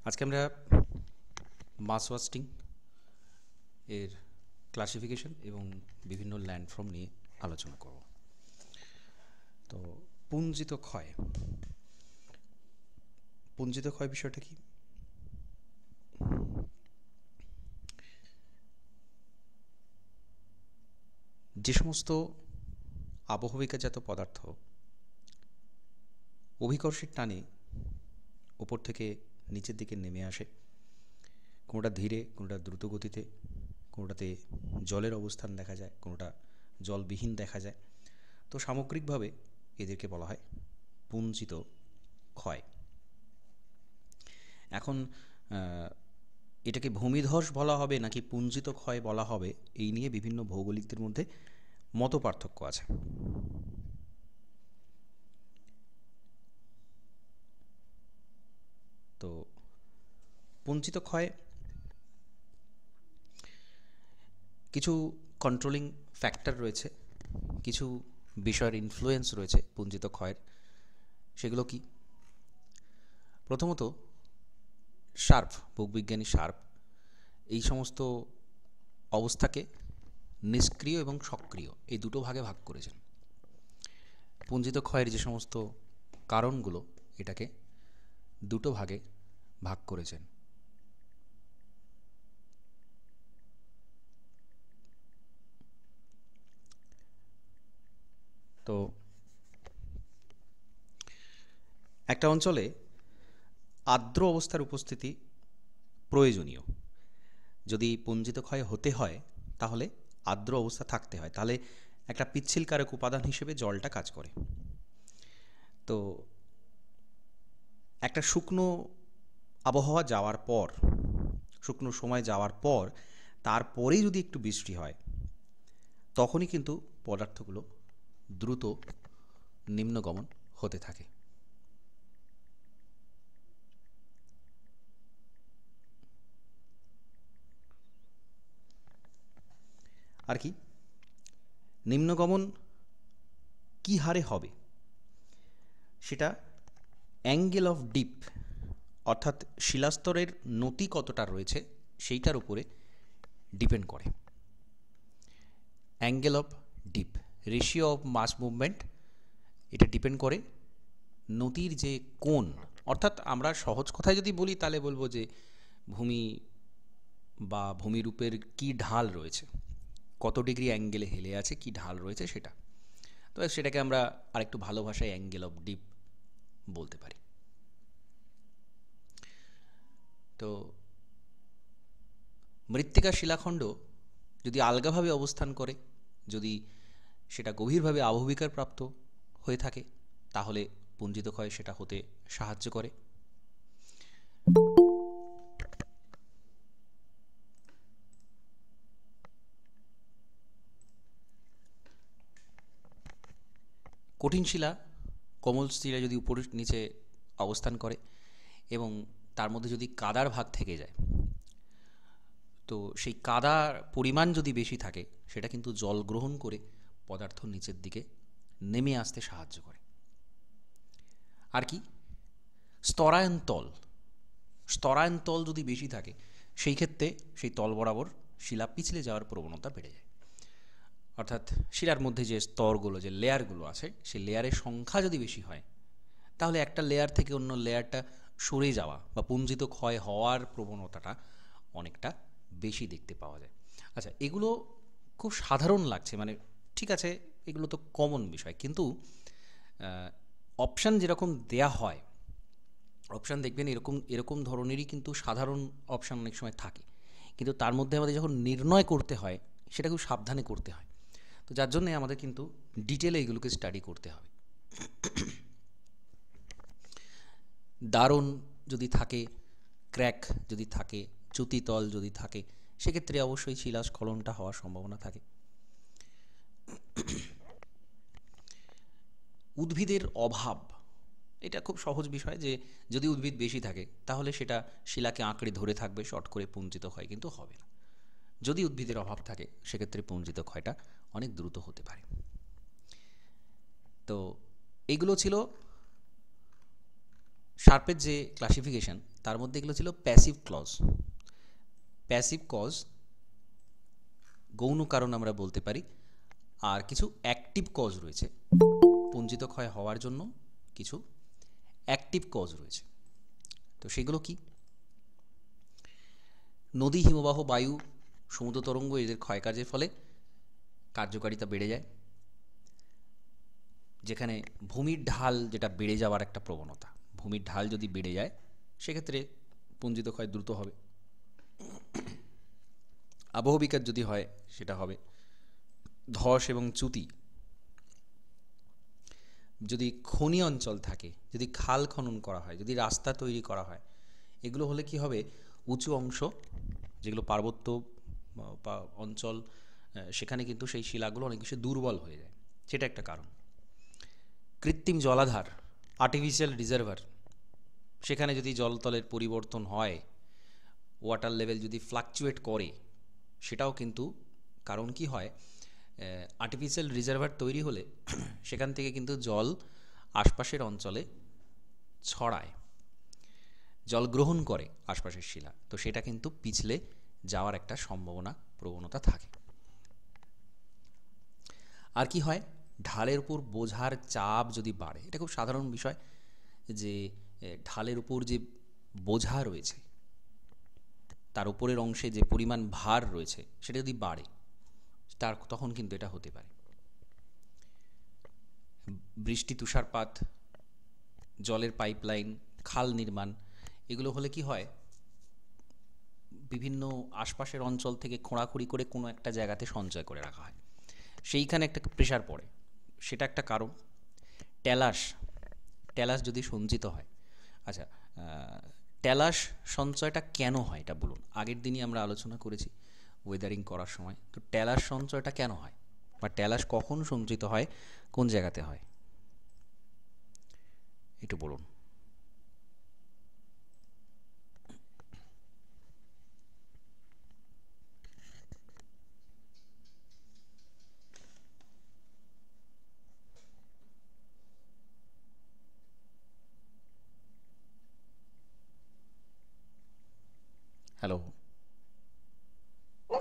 আজকে আমরা মাস ওয়াস্টিং এর ক্লাসিফিকেশন এবং বিভিন্ন ল্যান্ডফর্ম নিয়ে আলোচনা করব। তো পুঞ্জিত ক্ষয় বিষয়টা কি? যে সমস্ত আবহবিকাজাত পদার্থ অভিকর্ষের টানে ওপর থেকে নিচের দিকে নেমে আসে, কোনোটা ধীরে, কোনোটা দ্রুত গতিতে, কোনোটাতে জলের অবস্থান দেখা যায়, কোনোটা জলবিহীন দেখা যায়। তো সামগ্রিকভাবে এদেরকে বলা হয় পুঞ্জিত ক্ষয়। এখন এটাকে ভূমিধস বলা হবে নাকি পুঞ্জিত ক্ষয় বলা হবে, এই নিয়ে বিভিন্ন ভৌগোলিকদের মধ্যে মত পার্থক্য আছে। তো পুঞ্জিত ক্ষয় কিছু কন্ট্রোলিং ফ্যাক্টর রয়েছে, কিছু বিষয়ের ইনফ্লুয়েন্স রয়েছে পুঞ্জিত ক্ষয়ের। সেগুলো কি? প্রথমত শার্প, ভূবিজ্ঞানী শার্প এই সমস্ত অবস্থাকে নিষ্ক্রিয় এবং সক্রিয় এই দুটো ভাগে ভাগ করেছেন। পুঞ্জিত ক্ষয়ের যে সমস্ত কারণগুলো, এটাকে দুটো ভাগে ভাগ করেছেন। তো একটা অঞ্চলে আর্দ্র অবস্থার উপস্থিতি প্রয়োজনীয়। যদি পুঞ্জিত ক্ষয় হতে হয় তাহলে আর্দ্র অবস্থা থাকতে হয়, তাহলে একটা পিচ্ছিলকারক উপাদান হিসেবে জলটা কাজ করে। তো একটা শুকনো আবহাওয়া যাওয়ার পর, শুকনো সময় যাওয়ার পর তারপরেই যদি একটু বৃষ্টি হয়, তখনই কিন্তু পদার্থগুলো দ্রুত নিম্নগমন হতে থাকে। আর কি নিম্নগমন কি হারে হবে সেটা অ্যাঙ্গেল অফ ডিপ, অর্থাৎ শিলাস্তরের নতি কতটা রয়েছে সেইটার উপরে ডিপেন্ড করে। Angle of dip, ratio of mass movement, এটা ডিপেন্ড করে নতির যে কোণ। অর্থাৎ আমরা সহজ কথায় যদি বলি তাহলে বলবো যে ভূমি বা ভূমিরূপের কি ঢাল রয়েছে, কত ডিগ্রি অ্যাঙ্গেলে হেলে আছে, কি ঢাল রয়েছে সেটা। তো সেটাকে আমরা আরেকটু ভালো ভাষায় অ্যাঙ্গেল অফ ডিপ বলতে পারি। তো মৃত্তিকা শিলাখণ্ড যদি আলগাভাবে অবস্থান করে, যদি সেটা গভীরভাবে আবহবিকার প্রাপ্ত হয়ে থাকে, তাহলে পুঞ্জিত ক্ষয় সেটা হতে সাহায্য করে। কঠিন শিলা, কোমল শিলা যদি উপর নিচে অবস্থান করে এবং তার মধ্যে যদি কাদার ভাগ থেকে যায়, তো সেই কাদার পরিমাণ যদি বেশি থাকে, সেটা কিন্তু জল গ্রহণ করে পদার্থ নিচের দিকে নেমে আসতে সাহায্য করে। আর কি স্তরায়ন তল যদি বেশি থাকে, সেই ক্ষেত্রে সেই তল বরাবর শিলা পিছলে যাওয়ার প্রবণতা বেড়ে যায়। অর্থাৎ শিলার মধ্যে যে স্তরগুলো, যে লেয়ারগুলো আছে, সেই লেয়ারের সংখ্যা যদি বেশি হয়, তাহলে একটা লেয়ার থেকে অন্য লেয়ারটা সরে যাওয়া বা পুঞ্জিত ক্ষয় হওয়ার প্রবণতাটা অনেকটা বেশি দেখতে পাওয়া যায়। আচ্ছা, এগুলো খুব সাধারণ লাগছে, মানে ঠিক আছে, এগুলো তো কমন বিষয়, কিন্তু অপশান যেরকম দেয়া হয়, অপশান দেখবেন এরকম এরকম ধরনেরই কিন্তু সাধারণ অপশান অনেক সময় থাকে, কিন্তু তার মধ্যে আমাদের যখন নির্ণয় করতে হয় সেটা খুব সাবধানে করতে হয়। তো যার জন্যে আমাদের কিন্তু ডিটেলে এগুলোকে স্টাডি করতে হবে। দারুণ যদি থাকে, ক্র্যাক যদি থাকে, চ্যুতিতল যদি থাকে, সেক্ষেত্রে অবশ্যই শিলাস্খলনটা হওয়ার সম্ভাবনা থাকে। উদ্ভিদের অভাব, এটা খুব সহজ বিষয়, যে যদি উদ্ভিদ বেশি থাকে তাহলে সেটা শিলাকে আঁকড়ে ধরে থাকবে, শর্ট করে পুঞ্জিত ক্ষয় কিন্তু হবে না। যদি উদ্ভিদের অভাব থাকে সেক্ষেত্রে পুঞ্জিত ক্ষয়টা অনেক দ্রুত হতে পারে। তো এইগুলো ছিল শার্পের যে ক্লাসিফিকেশন, তার মধ্যে এগুলো ছিল প্যাসিভ ক্লজ। প্যাসিভ কজ গৌণ কারণ আমরা বলতে পারি, আর কিছু অ্যাক্টিভ কজ রয়েছে। পুঞ্জিত ক্ষয় হওয়ার জন্য কিছু অ্যাক্টিভ কজ রয়েছে। তো সেগুলো কি? নদী, হিমবাহ, বায়ু, সমুদ্র তরঙ্গ এদের ক্ষয়কার্যের ফলে কার্যকারিতা বেড়ে যায়। যেখানে ভূমির ঢাল যেটা বেড়ে যাওয়ার একটা প্রবণতা, ভূমির ঢাল যদি বেড়ে যায় সেক্ষেত্রে পুঞ্জিত ক্ষয় দ্রুত হবে। আবহবিকার যদি হয় সেটা হবে। ধস এবং চ্যুতি, যদি খনি অঞ্চল থাকে, যদি খাল খনন করা হয়, যদি রাস্তা তৈরি করা হয়, এগুলো হলে কি হবে, উঁচু অংশ যেগুলো পার্বত্য অঞ্চল, সেখানে কিন্তু সেই শিলাগুলো অনেক বেশি দুর্বল হয়ে যায়। সেটা একটা কারণ। কৃত্রিম জলাধার, আর্টিফিশিয়াল রিজার্ভার, সেখানে যদি জলতলের পরিবর্তন হয়, ওয়াটার লেভেল যদি ফ্লাকচুয়েট করে, সেটাও কিন্তু কারণ। কি হয়, আর্টিফিশিয়াল রিজার্ভার তৈরি হলে সেখান থেকে কিন্তু জল আশপাশের অঞ্চলে ছড়ায়, জল গ্রহণ করে আশপাশের শিলা, তো সেটা কিন্তু পিছলে যাওয়ার একটা সম্ভাবনা, প্রবণতা থাকে। আর কি হয়, ঢালের উপর বোঝার চাপ যদি বাড়ে, এটা খুব সাধারণ বিষয় যে ঢালের উপর যে বোঝা রয়েছে, তার উপরের অংশে যে পরিমাণ ভার রয়েছে, সেটা যদি বাড়ে, তখন কিন্তু এটা হতে পারে। বৃষ্টি, তুষারপাত, জলের পাইপলাইন, খাল নির্মাণ, এগুলো হলে কি হয়, বিভিন্ন আশপাশের অঞ্চল থেকে খোঁড়াখুড়ি করে কোনো একটা জায়গাতে সঞ্চয় করে রাখা হয়, সেইখানে একটা প্রেশার পড়ে, সেটা একটা কারণ। ট্যালাস যদি সঞ্চিত হয়, আচ্ছা, ট্যালাস সঞ্চয়টা কেন হয় এটা বলুন। আগের দিনই আমরা আলোচনা করেছি ওয়েদারিং করার সময়। তো ট্যালাস সঞ্চয়টা কেন হয়, বা ট্যালাস কখন সঞ্চিত হয়, কোন জায়গাতে হয়, একটু বলুন। হ্যালো?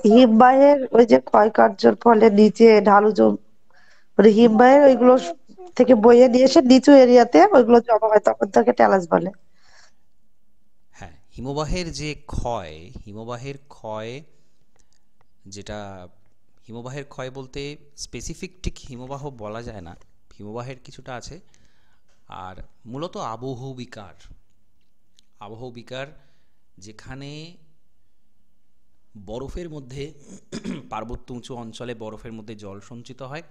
হিমবাহের ওই যে ক্ষয়কার্যের ফলে নিচে ঢালু মানে হিমবাহের ওইগুলো থেকে বয়ে নিয়ে এসে নিচু এরিয়াতে ওইগুলো জমা হয়, তখন তাকে ট্যালাস বলে। হ্যাঁ, হিমবাহের ক্ষয় যেটা, হিমবাহের ক্ষয় বলতে স্পেসিফিক ঠিক হিমবাহ বলা যায় না, হিমবাহের কিছুটা আছে। আর মূলত আবহবিকার যেখানে বরফের মধ্যে পার্বত্য উঁচু অঞ্চলে বরফের মধ্যে জল সঞ্চিত হয়,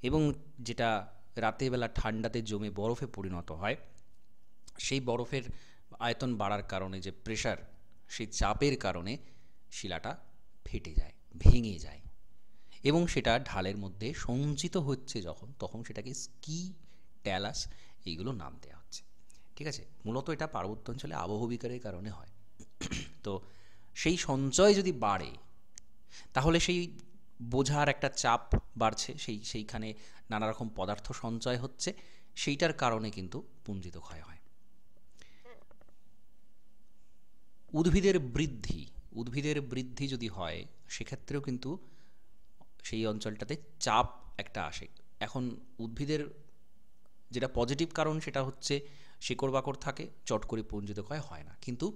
এবং যেটা রাতেরবেলা ঠান্ডাতে জমে বরফে পরিণত হয়, সেই বরফের আয়তন বাড়ার কারণে যে প্রেশার, সেই চাপের কারণে শিলাটা ফেটে যায়, ভেঙে যায়, এবং সেটা ঢালের মধ্যে সঞ্চিত হচ্ছে যখন, তখন সেটাকে স্কি, ট্যালাস, এইগুলো নাম দেওয়া হচ্ছে। ঠিক আছে, মূলত এটা পার্বত্য অঞ্চলে আবহবিকারের কারণে হয়। তো সেই সঞ্চয় যদি বাড়ে, তাহলে সেই বোঝার একটা চাপ বাড়ছে, সেইখানে নানা রকম পদার্থ সঞ্চয় হচ্ছে, সেইটার কারণে কিন্তু পুঞ্জিত ক্ষয় হয়। উদ্ভিদের বৃদ্ধি যদি হয়, সেক্ষেত্রেও কিন্তু সেই অঞ্চলটাতে চাপ একটা আসে। এখন উদ্ভিদের যেটা পজিটিভ কারণ, সেটা হচ্ছে শিকড় বাকড় থাকে, চট করে পুঞ্জিত ক্ষয় হয় না। কিন্তু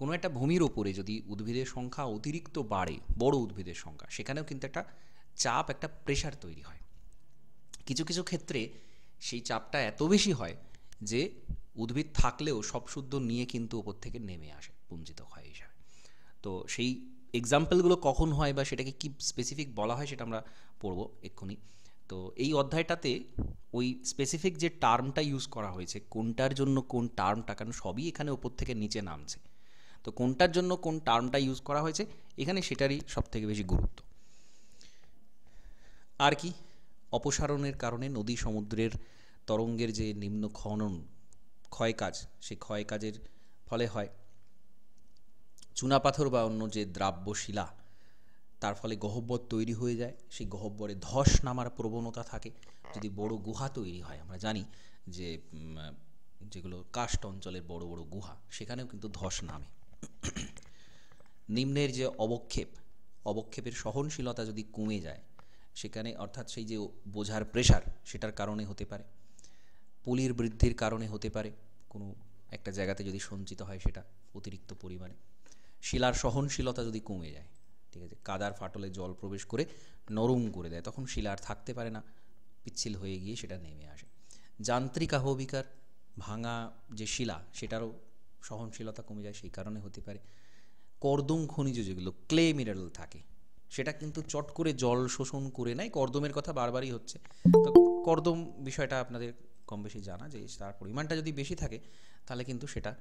কোনো একটা ভূমির ওপরে যদি উদ্ভিদের সংখ্যা অতিরিক্ত বাড়ে, বড় উদ্ভিদের সংখ্যা, সেখানেও কিন্তু একটা চাপ, একটা প্রেশার তৈরি হয়। কিছু কিছু ক্ষেত্রে সেই চাপটা এত বেশি হয় যে উদ্ভিদ থাকলেও সব শুদ্ধ নিয়ে কিন্তু ওপর থেকে নেমে আসে পুঞ্জিত ক্ষয় হিসাবে। তো সেই এক্সাম্পলগুলো কখন হয় বা সেটাকে কি স্পেসিফিক বলা হয়, সেটা আমরা পড়ব এক্ষুনি। তো এই অধ্যায়টাতে ওই স্পেসিফিক যে টার্মটা ইউজ করা হয়েছে, কোনটার জন্য কোন টার্মটা, কারণ সবই এখানে ওপর থেকে নিচে নামছে, তো কোনটার জন্য কোন টার্মটা ইউজ করা হয়েছে এখানে, সেটারই সব থেকে বেশি গুরুত্ব। আর কি, অপসারণের কারণে নদী সমুদ্রের তরঙ্গের যে নিম্ন ক্ষয়কাজ, সেই ক্ষয়কাজের ফলে হয়। চুনাপাথর বা অন্য যে দ্রাব্য শিলা, তার ফলে গহ্বর তৈরি হয়ে যায়, সেই গহ্বরে ধস নামার প্রবণতা থাকে। যদি বড় গুহা তৈরি হয়, আমরা জানি যে যেগুলো কাস্ট অঞ্চলের বড় বড় গুহা, সেখানেও কিন্তু ধস নামে। নিম্নের যে অবক্ষেপের সহনশীলতা যদি কমে যায় সেখানে, অর্থাৎ সেই যে বোঝার প্রেশার, সেটার কারণে হতে পারে, পলির বৃদ্ধির কারণে হতে পারে, কোনো একটা জায়গাতে যদি সঞ্চিত হয় সেটা অতিরিক্ত পরিমাণে, শিলার সহনশীলতা যদি কমে যায়, ঠিক আছে, কাদার ফাটলে জল প্রবেশ করে নরম করে দেয়, তখন শিলা আর থাকতে পারে না, পিচ্ছিল হয়ে গিয়ে সেটা নেমে আসে। যান্ত্রিক আহবিকার ভাঙা যে শিলা, সেটারও সহনশীলতা কমে যায়, সেই কারণে হতে পারে। কর্দম খনিজ যেগুলো ক্লে মিনারেল থাকে, সেটা কিন্তু চট করে জল শোষণ করে নেয়। কর্দমের কথা বারবারই হচ্ছে, তো কর্দম বিষয়টা আপনাদের কম বেশি জানা, যে তার পরিমাণটা যদি বেশি থাকে তাহলে কিন্তু সেটা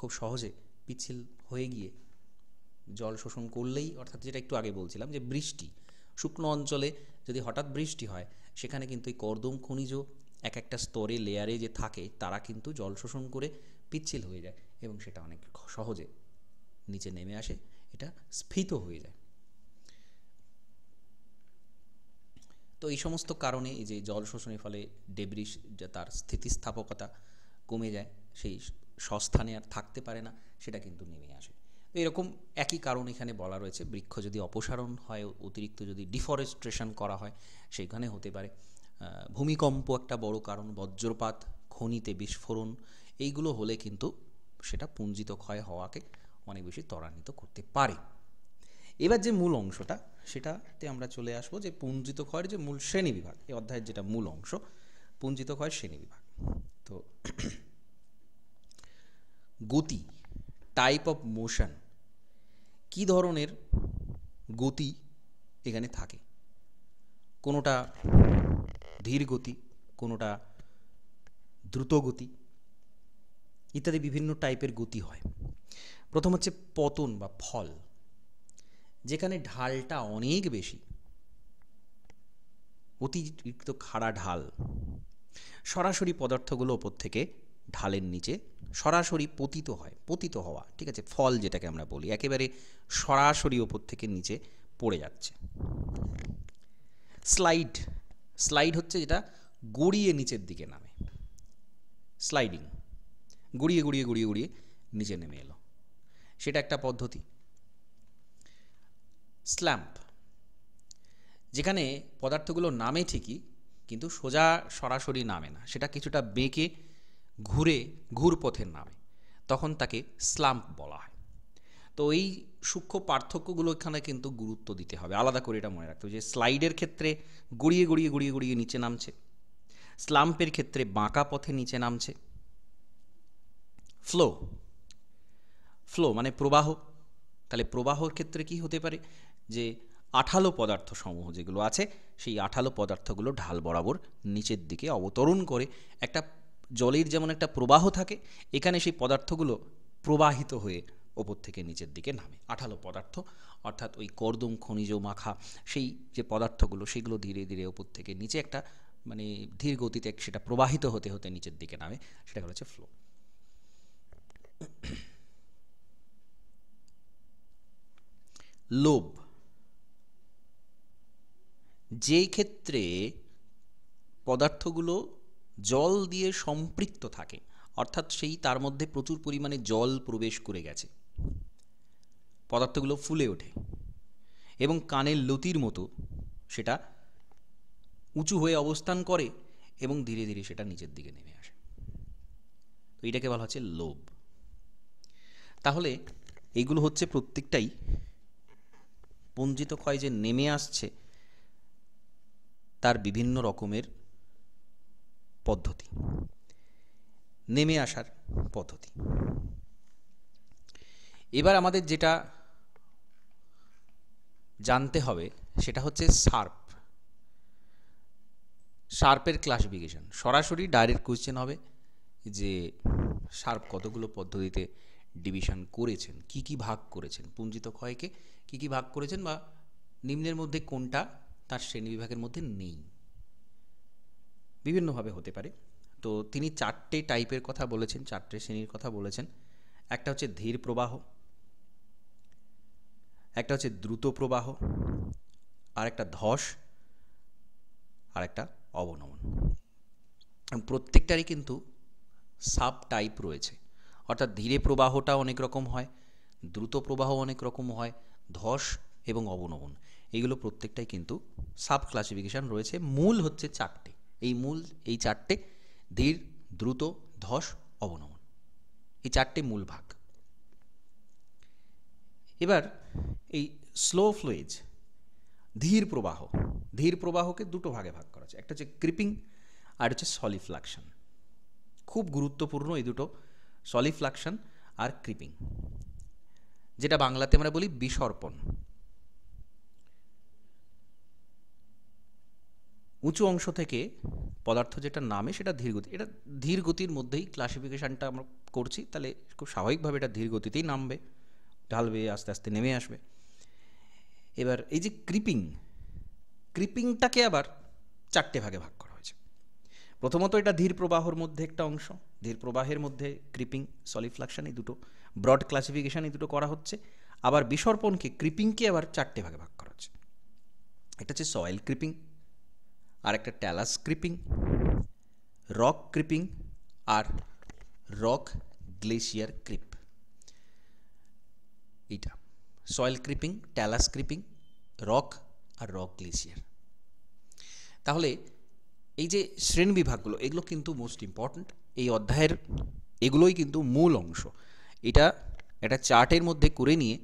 খুব সহজে পিচ্ছিল হয়ে গিয়ে জল শোষণ করলেই, অর্থাৎ যেটা একটু আগে বলছিলাম যে বৃষ্টি, শুকনো অঞ্চলে যদি হঠাৎ বৃষ্টি হয়, সেখানে কিন্তু এই কর্দম খনিজ এক একটা স্তরে লেয়ারে যে থাকে, তারা কিন্তু জল শোষণ করে পিচ্ছিল হয়ে যায় এবং সেটা অনেক সহজে নিচে নেমে আসে, এটা স্ফীত হয়ে যায়। তো এই সমস্ত কারণে এই যে জল শোষণের ফলে ডেব্রিস, তার স্থিতিস্থাপকতা কমে যায়, সেই সস্থানে আর থাকতে পারে না, সেটা কিন্তু নেমে আসে। তো এরকম একই কারণ এখানে বলা রয়েছে। বৃক্ষ যদি অপসারণ হয়, অতিরিক্ত যদি ডিফরেস্ট্রেশন করা হয়, সেইখানে হতে পারে। ভূমিকম্প একটা বড় কারণ, বজ্রপাত, খনিতে বিস্ফোরণ, এইগুলো হলে কিন্তু সেটা পুঞ্জিত ক্ষয় হওয়াকে অনেক বেশি ত্বরান্বিত করতে পারে। এবার যে মূল অংশটা, সেটাতে আমরা চলে আসবো, যে পুঞ্জিত ক্ষয়ের যে মূল শ্রেণীবিভাগ, এই অধ্যায়ের যেটা মূল অংশ, পুঞ্জিত ক্ষয়ের শ্রেণীবিভাগ। তো গতি, টাইপ অফ মোশন, কি ধরনের গতি এখানে থাকে, কোনোটা ধীর গতি, কোনোটা দ্রুত গতি, ইত্যাদি বিভিন্ন টাইপের গতি হয়। প্রথম হচ্ছে পতন বা ফল, যেখানে ঢালটা অনেক বেশি, অতিরিক্ত খাড়া ঢাল, সরাসরি পদার্থগুলো ওপর থেকে ঢালের নিচে সরাসরি পতিত হওয়া, ঠিক আছে, ফল যেটাকে আমরা বলি, একেবারে সরাসরি ওপর থেকে নিচে পড়ে যাচ্ছে। স্লাইড হচ্ছে যেটা গড়িয়ে নিচের দিকে নামে, স্লাইডিং, গড়িয়ে গড়িয়ে গড়িয়ে গড়িয়ে নিচে নেমে এলো, সেটা একটা পদ্ধতি। স্ল্যাম্প, যেখানে পদার্থগুলো নামে ঠিকই, কিন্তু সোজা সরাসরি নামে না, সেটা কিছুটা বেঁকে ঘুরপথের নামে, তখন তাকে স্ল্যাম্প বলা হয়। তো এই সূক্ষ্ম পার্থক্যগুলো এখানে কিন্তু গুরুত্ব দিতে হবে, আলাদা করে এটা মনে রাখতে হবে, যে স্লাইডের ক্ষেত্রে গড়িয়ে গড়িয়ে গড়িয়ে গড়িয়ে নিচে নামছে, স্ল্যাম্পের ক্ষেত্রে বাঁকা পথে নিচে নামছে। ফ্লো মানে প্রবাহ, তাহলে প্রবাহর ক্ষেত্রে কি হতে পারে, যে আঠালো পদার্থ সমূহ যেগুলো আছে, সেই আঠালো পদার্থগুলো ঢাল বরাবর নিচের দিকে অবতরণ করে, একটা জলের যেমন একটা প্রবাহ থাকে, এখানে সেই পদার্থগুলো প্রবাহিত হয়ে ওপর থেকে নিচের দিকে নামে। আঠালো পদার্থ অর্থাৎ ওই কর্দম খনিজ মাখা সেই যে পদার্থগুলো, সেগুলো ধীরে ধীরে ওপর থেকে নিচে একটা মানে ধীর গতিতে সেটা প্রবাহিত হতে হতে নিচের দিকে নামে, সেটা হচ্ছে ফ্লো। লোভ, যেই ক্ষেত্রে পদার্থগুলো জল দিয়ে সম্পৃক্ত থাকে, অর্থাৎ সেই তার মধ্যে প্রচুর পরিমাণে জল প্রবেশ করে গেছে, পদার্থগুলো ফুলে ওঠে এবং কানের লতির মতো সেটা উঁচু হয়ে অবস্থান করে এবং ধীরে ধীরে সেটা নিচের দিকে নেমে আসে। তো এটাকে বলা হচ্ছে লোভ। তাহলে এইগুলো হচ্ছে প্রত্যেকটাই পুঞ্জিত ক্ষয় যে নেমে আসছে তার বিভিন্ন রকমের পদ্ধতি, নেমে আসার পদ্ধতি। এবার আমাদের যেটা জানতে হবে সেটা হচ্ছে শার্পের ক্লাসিফিকেশন। সরাসরি ডাইরেক্ট কোয়েশ্চেন হবে যে শার্প কতগুলো পদ্ধতিতে ডিভিশন করেছেন, কি কি ভাগ করেছেন, পুঞ্জিত ক্ষয়কে কি কি ভাগ করেছেন, বা নিম্নের মধ্যে কোনটা তার শ্রেণীবিভাগের মধ্যে নেই, বিভিন্নভাবে হতে পারে। তো তিনি 4টে টাইপের কথা বলেছেন, 4টে শ্রেণীর কথা বলেছেন। একটা হচ্ছে ধীর প্রবাহ, একটা হচ্ছে দ্রুত প্রবাহ, আর একটা ধস, আর একটা অবনমন। প্রত্যেকটারই কিন্তু সাব টাইপ রয়েছে, অর্থাৎ ধীরে প্রবাহটা অনেক রকম হয়, দ্রুত প্রবাহ অনেক রকম হয়, ধস এবং অবনমন, এইগুলো প্রত্যেকটাই কিন্তু সাব ক্লাসিফিকেশান রয়েছে। মূল হচ্ছে চারটে, এই চারটে: ধীর, দ্রুত, ধস, অবনমন, এই চারটে মূল ভাগ। এবার এই স্লো ফ্লোয়েজ, ধীর প্রবাহকে দুটো ভাগে ভাগ করা আছে, একটা হচ্ছে ক্রিপিং আর হচ্ছে সলিফ্লাকশন। খুব গুরুত্বপূর্ণ এই দুটো, সলিফ্লাকশন আর ক্রিপিং, যেটা বাংলাতে আমরা বলি বিসর্পণ। উঁচু অংশ থেকে পদার্থ যেটা নামে সেটা ধীর গতি, এটা ধীর গতির মধ্যেই ক্লাসিফিকেশানটা আমরা করছি, তাহলে খুব স্বাভাবিকভাবে এটা ধীর গতিতেই নামবে, ঢালবে, আস্তে আস্তে নেমে আসবে। এবার এই যে ক্রিপিংটাকে আবার চারটে ভাগে ভাগ করা হয়েছে। প্রথমত এটা ধীর প্রবাহের মধ্যে একটা অংশ, ধীর প্রবাহের মধ্যে ক্রিপিং, সলিফ্লাকশন, এই দুটো ব্রড ক্লাসিফিকেশান, এই দুটো করা হচ্ছে। আবার বিসর্পণকে, ক্রিপিংকে আবার চারটে ভাগে ভাগ করা হচ্ছে। এটা হচ্ছে সয়েল ক্রিপিং, আর একটা ট্যালাস ক্রিপিং, রক ক্রিপিং আর রক গ্লেশিয়ার ক্রিপ। এইটা soil creeping, talus creeping, rock আর রক গ্লেশিয়ার। তাহলে এই যে শ্রেণীবিভাগগুলো, এগুলো কিন্তু মোস্ট ইম্পর্ট্যান্ট এই অধ্যায়ের, এগুলোই কিন্তু মূল অংশ। এটা একটা চার্টের মধ্যে করে নিয়ে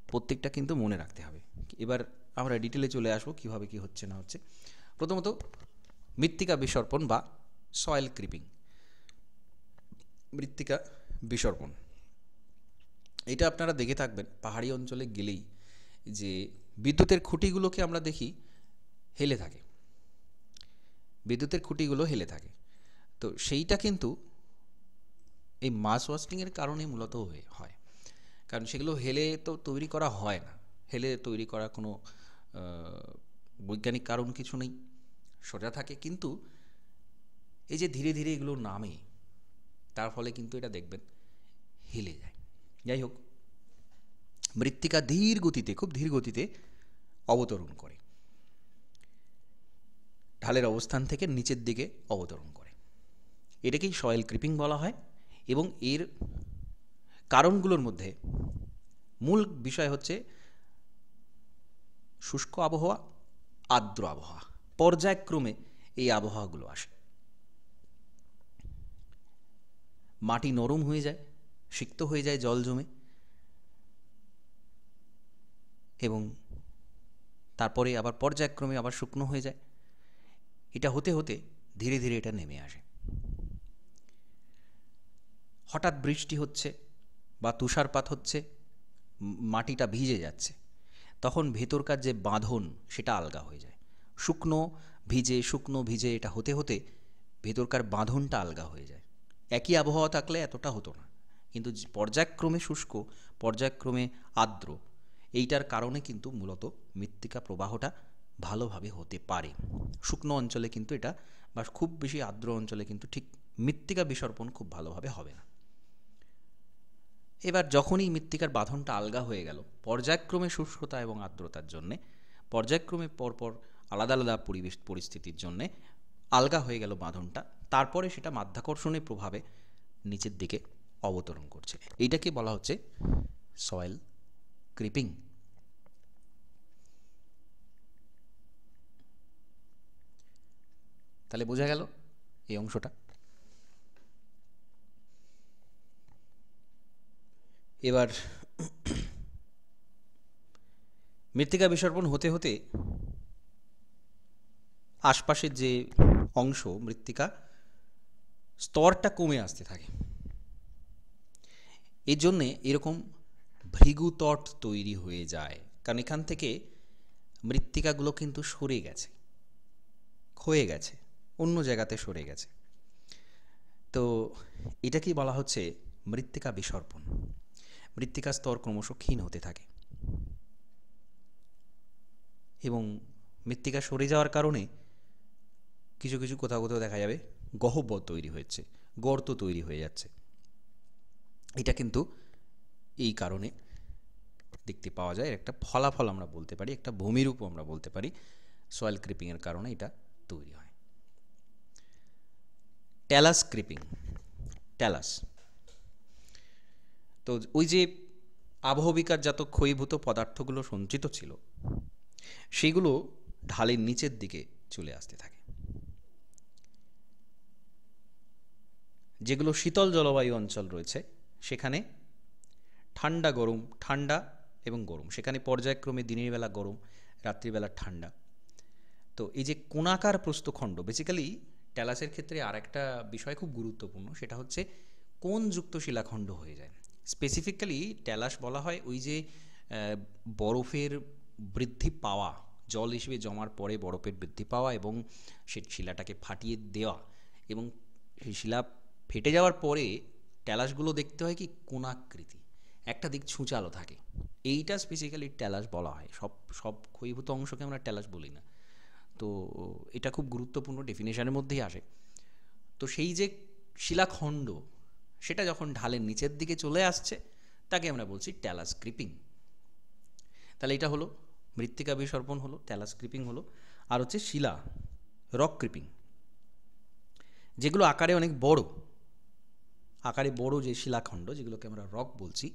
প্রত্যেকটা কিন্তু মনে রাখতে হবে। এবার আমরা ডিটেলে চলে আসবো কীভাবে কী হচ্ছে না হচ্ছে। প্রথমত মৃত্তিকা বিসর্পণ বা সয়েল ক্রিপিং। মৃত্তিকা বিসর্পণ এটা আপনারা দেখে থাকবেন পাহাড়ি অঞ্চলে গেলেই, যে বিদ্যুতের খুঁটিগুলোকে আমরা দেখি হেলে থাকে, বিদ্যুতের খুঁটিগুলো হেলে থাকে। তো সেইটা কিন্তু এই মাস ওয়াস্টিংয়ের কারণে মূলত হয়, কারণ সেগুলো হেলে তো তৈরি করা হয় না, হেলে তৈরি করা কোনো বৈজ্ঞানিক কারণ কিছু নেই, সোজা থাকে। কিন্তু এই যে ধীরে ধীরে এগুলো নামে, তার ফলে কিন্তু এটা দেখবেন হেলে যায়। যাই হোক, মৃত্তিকা ধীর গতিতে, খুব ধীর গতিতে অবতরণ করে, ঢালের অবস্থান থেকে নিচের দিকে অবতরণ করে, এটাকেই সয়েল ক্রিপিং বলা হয়। এবং এর কারণগুলোর মধ্যে মূল বিষয় হচ্ছে শুষ্ক আবহাওয়া, আর্দ্র আবহাওয়া, পর্যায়ক্রমে এই আবহাওয়াগুলো আসে। মাটি নরম হয়ে যায়, সিক্ত হয়ে যায় জল জমে, এবং তারপরে আবার পর্যায়ক্রমে আবার শুকনো হয়ে যায়। এটা হতে হতে ধীরে ধীরে এটা নেমে আসে। হঠাৎ বৃষ্টি হচ্ছে বা তুষারপাত হচ্ছে, মাটিটা ভিজে যাচ্ছে, তখন ভেতরকার যে বাঁধন সেটা আলগা হয়ে যায়। শুকনো ভিজে এটা হতে হতে ভেতরকার বাঁধনটা আলগা হয়ে যায়। একই আবহাওয়া থাকলে এতটা হতো না, কিন্তু পর্যায়ক্রমে শুষ্ক, পর্যায়ক্রমে আর্দ্র, এইটার কারণে কিন্তু মূলত মৃত্তিকা প্রবাহটা ভালোভাবে হতে পারে। শুকনো অঞ্চলে কিন্তু এটা, বা খুব বেশি আর্দ্র অঞ্চলে কিন্তু ঠিক মৃত্তিকা বিসর্পণ খুব ভালোভাবে হবে না। এবার যখনই মৃত্তিকার বাঁধনটা আলগা হয়ে গেল, পর্যায়ক্রমে শুষ্কতা এবং আর্দ্রতার জন্যে, পর্যায়ক্রমে পরপর আলাদা আলাদা পরিস্থিতির জন্যে আলগা হয়ে গেল বাঁধনটা, তারপরে সেটা মাধ্যাকর্ষণের প্রভাবে নিচের দিকে অবতরণ করছে। এইটাকে বলা হচ্ছে সয়েল ক্রিপিং। তাহলে বোঝা গেল এই অংশটা। এবার মৃত্তিকা বিসর্পণ হতে হতে আশপাশের যে অংশ, মৃত্তিকা স্তরটা কমে আসতে থাকে। এর জন্যে এরকম ভৃগুতট তৈরি হয়ে যায়, কারণ এখান থেকে মৃত্তিকাগুলো কিন্তু সরে গেছে, ক্ষয়ে গেছে, অন্য জায়গাতে সরে গেছে। তো এটাকেই বলা হচ্ছে মৃত্তিকা বিসর্পণ। মৃত্তিকা স্তর ক্রমশ ক্ষীণ হতে থাকে, এবং মৃত্তিকা সরে যাওয়ার কারণে কিছু কিছু কোথাও কোথাও দেখা যাবে গহ্বর তৈরি হয়েছে, গর্ত তৈরি হয়ে যাচ্ছে। এটা কিন্তু এই কারণে দেখতে পাওয়া যায়। একটা ফলাফল আমরা বলতে পারি, একটা ভূমিরূপও আমরা বলতে পারি, সয়েল ক্রিপিংয়ের কারণে এটা তৈরি হয়। Talus creeping. ট্যালাস। তো ওই যে আবহবিকারজাত ক্ষয়ীভূত পদার্থগুলো সঞ্চিত ছিল সেগুলো ঢালের নিচের দিকে চলে আসতে থাকে। যেগুলো শীতল জলবায়ু অঞ্চল রয়েছে সেখানে ঠান্ডা গরম, ঠান্ডা এবং গরম, সেখানে পর্যায়ক্রমে দিনের বেলা গরম, রাত্রিবেলা ঠান্ডা। তো এই যে কোণাকার প্রস্থখণ্ড, বেসিক্যালি ট্যালাসের ক্ষেত্রে আর একটা বিষয় খুব গুরুত্বপূর্ণ, সেটা হচ্ছে কোণযুক্ত শিলাখণ্ড হয়ে যায়। স্পেসিফিক্যালি ট্যালাস বলা হয় ওই যে বরফের বৃদ্ধি পাওয়া, জল হিসেবে জমার পরে বরফের বৃদ্ধি পাওয়া এবং সে শিলাটাকে ফাটিয়ে দেওয়া, এবং সেই শিলা ফেটে যাওয়ার পরে ট্যালাসগুলো দেখতে হয় কি কোণাকৃতি, একটা দিক ছুঁচালো থাকে। এইটা স্পেসিক্যালি ট্যালাস বলা হয়। সব সব ক্ষয়ীভূত অংশকে আমরা ট্যালাস বলি না। তো এটা খুব গুরুত্বপূর্ণ, ডেফিনেশনের মধ্যেই আসে। তো সেই যে শিলাখণ্ড সেটা যখন ঢালের নিচের দিকে চলে আসছে তাকে আমরা বলছি ট্যালাস ক্রিপিং। তাহলে এটা হলো মৃত্তিকা বিসর্পণ, হলো ট্যালাস ক্রিপিং হলো। আর হচ্ছে শিলা রক ক্রিপিং, যেগুলো আকারে অনেক বড়, আকারে বড় যে শিলাখণ্ড যেগুলোকে আমরা রক বলছি,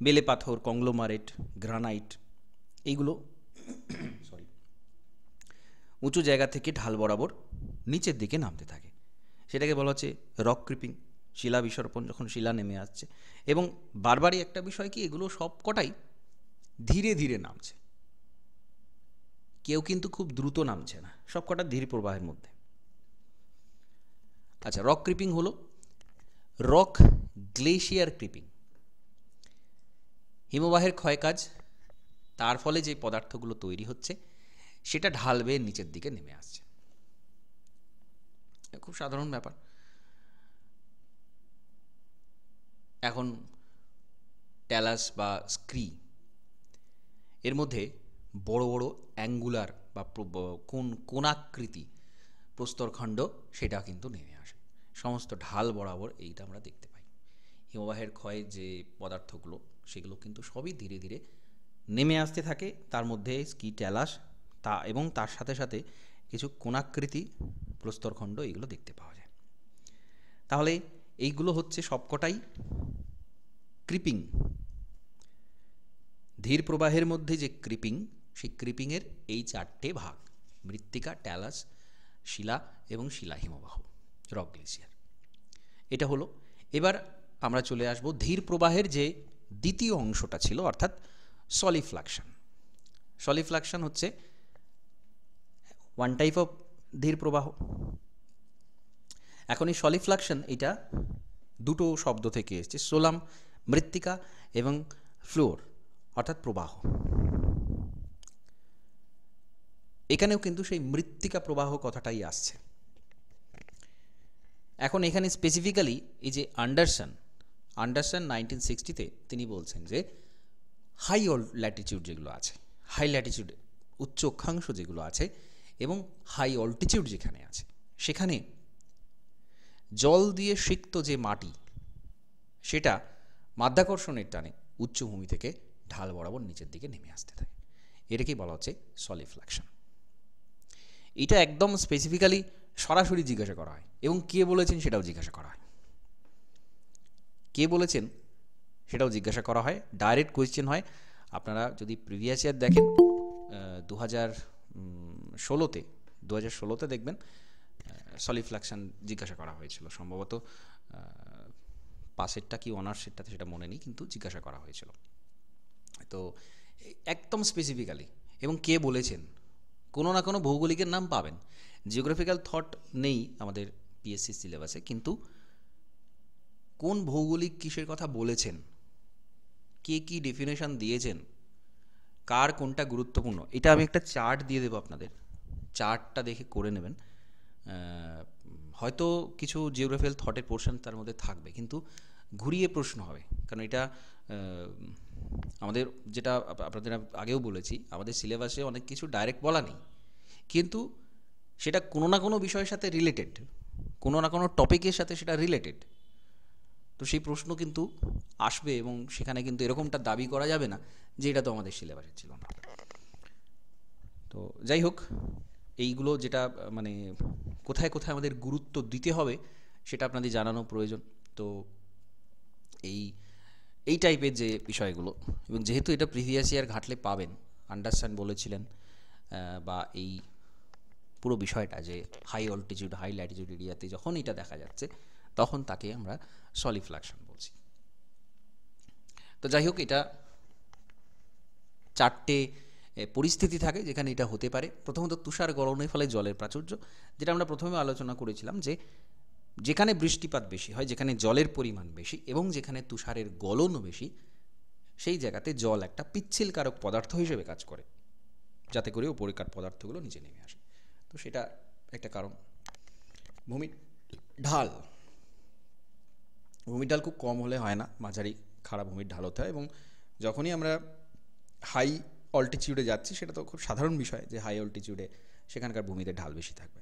বেলে পাথর, কংগ্লোমারেট, গ্রানাইট, এইগুলো উঁচু জায়গা থেকে ঢাল বরাবর নিচের দিকে নামতে থাকে। সেটাকে বলা হচ্ছে রক ক্রিপিং, শিলা বিসর্পণ, যখন শিলা নেমে আসছে। এবং বারবারই একটা বিষয় কি, এগুলো সব কটাই ধীরে ধীরে নামছে, কেউ কিন্তু খুব দ্রুত নামছে না, সব কটা ধীর প্রবাহের মধ্যে। আচ্ছা, রক ক্রিপিং হলো রক গ্লেশিয়ার ক্রিপিং। হিমবাহের ক্ষয়কাজ, তার ফলে যে পদার্থগুলো তৈরি হচ্ছে সেটা ঢাল বেয়ে নিচের দিকে নেমে আসছে। খুব সাধারণ ব্যাপার। এখন ট্যালাস বা স্ক্রি এর মধ্যে বড় বড় অ্যাঙ্গুলার বা কোণাকৃতি প্রস্তরখণ্ড সেটা কিন্তু নেমে আসে সমস্ত ঢাল বরাবর। এইটা আমরা দেখতে পাই। হিমবাহের ক্ষয়ের যে পদার্থগুলো সেগুলো কিন্তু সবই ধীরে ধীরে নেমে আসতে থাকে। তার মধ্যে স্কি ট্যালাস এবং তার সাথে সাথে কিছু কোণাকৃতি প্রস্তরখণ্ড এইগুলো দেখতে পাওয়া যায়। তাহলে এইগুলো হচ্ছে সবকটাই ক্রিপিং। ধীর প্রবাহের মধ্যে যে ক্রিপিং, সেই ক্রিপিংয়ের এই চারটে ভাগ: মৃত্তিকা, ট্যালাস, শিলা এবং শিলা হিমবাহ, রক গ্লেসিয়ার। এটা হলো। এবার আমরা চলে আসব ধীর প্রবাহের যে দ্বিতীয় অংশটা ছিল, অর্থাৎ সলিফ্লাকশন। সলিফ্লাকশন হচ্ছে ওয়ান টাইপ অফ ধীর প্রবাহ। এখন এই সলিফ্লাকশন এটা দুটো শব্দ থেকে এসেছে, সোলাম মৃত্তিকা এবং ফ্লোর অর্থাৎ প্রবাহ। এখানেও কিন্তু সেই মৃত্তিকা প্রবাহ কথাটাই আসছে। এখন এখানে স্পেসিফিক্যালি এই যে আন্ডারসন 1960-তে তিনি বলছেন যে হাই ল্যাটিটিউড যেগুলো আছে, হাই ল্যাটিটিউড উচ্চ অক্ষাংশ যেগুলো আছে এবং হাই অল্টিটিউড যেখানে আছে, সেখানে জল দিয়ে সিক্ত যে মাটি সেটা মাধ্যাকর্ষণের টানে উচ্চভূমি থেকে ঢাল বরাবর নিচের দিকে নেমে আসতে থাকে। এটাকেই বলা হচ্ছে সলিফ্লাকশন। এটা একদম স্পেসিফিক্যালি সরাসরি জিজ্ঞাসা করা হয় এবং কে বলেছেন সেটাও জিজ্ঞাসা করা হয়। কে বলেছেন সেটাও জিজ্ঞাসা করা হয়, ডাইরেক্ট কোয়েশ্চেন হয়। আপনারা যদি প্রিভিয়াস ইয়ার দেখেন 2016তে দেখবেন সলিফ্লাকশন জিজ্ঞাসা করা হয়েছিল। সম্ভবত পাশেরটা কি অনার্সেরটাতে সেটা মনে নেই, কিন্তু জিজ্ঞাসা করা হয়েছিল। তো একদম স্পেসিফিক্যালি, এবং কে বলেছেন, কোনো না কোনো ভৌগোলিকের নাম পাবেন। জিওগ্রাফিক্যাল থট নেই আমাদের পিএসসি সিলেবাসে, কিন্তু কোন ভৌগোলিক কিসের কথা বলেছেন, কে কি ডেফিনেশন দিয়েছেন, কার কোনটা গুরুত্বপূর্ণ, এটা আমি একটা চার্ট দিয়ে দেবো আপনাদের। চার্টটা দেখে করে নেবেন। হয়তো কিছু জিওগ্রাফিক্যাল থটের পোর্শন তার মধ্যে থাকবে, কিন্তু ঘুরিয়ে প্রশ্ন হবে। কারণ এটা আমাদের, যেটা আপনাদের আগেও বলেছি, আমাদের সিলেবাসে অনেক কিছু ডাইরেক্ট বলা নেই, কিন্তু সেটা কোনো না কোনো বিষয়ের সাথে রিলেটেড, কোনো না কোনো টপিকের সাথে সেটা রিলেটেড। তো সেই প্রশ্ন কিন্তু আসবে, এবং সেখানে কিন্তু এরকমটা দাবি করা যাবে না যে এটা তো আমাদের সিলেবাসে ছিল না। তো যাই হোক, এইগুলো যেটা মানে কোথায় কোথায় আমাদের গুরুত্ব দিতে হবে সেটা আপনাদের জানানো প্রয়োজন। তো এই এই টাইপের যে বিষয়গুলো, এবং যেহেতু এটা প্রিভিয়াস ইয়ার ঘাটলে পাবেন, আন্ডারস্ট্যান্ড বলেছিলেন, বা এই পুরো বিষয়টা যে হাই অল্টিটিউড হাই ল্যাটিটিউড এরিয়াতে যখন এটা দেখা যাচ্ছে তখন তাকে আমরা সলিফ্লাকশন বলছি। তো যাই হোক, এটা চারটে পরিস্থিতি থাকে যেখানে এটা হতে পারে। প্রথমত তুষার গলনের ফলে জলের প্রাচুর্য, যেটা আমরা প্রথমে আলোচনা করেছিলাম যে যেখানে বৃষ্টিপাত বেশি হয়, যেখানে জলের পরিমাণ বেশি এবং যেখানে তুষারের গলনও বেশি, সেই জায়গাতে জল একটা পিচ্ছিলকারক পদার্থ হিসেবে কাজ করে, যাতে করে উপরিকার পদার্থগুলো নিচে নেমে আসে। তো সেটা একটা কারণ। ভূমি ঢাল, ভূমির ঢাল খুব কম হলে হয় না, মাঝারি খাড়া ভূমির ঢাল হতে হয়। এবং যখনই আমরা হাই অল্টিটিউডে যাচ্ছি, সেটা তো খুব সাধারণ বিষয় যে হাই অল্টিটিউডে সেখানকার ভূমিতে ঢাল বেশি থাকবে,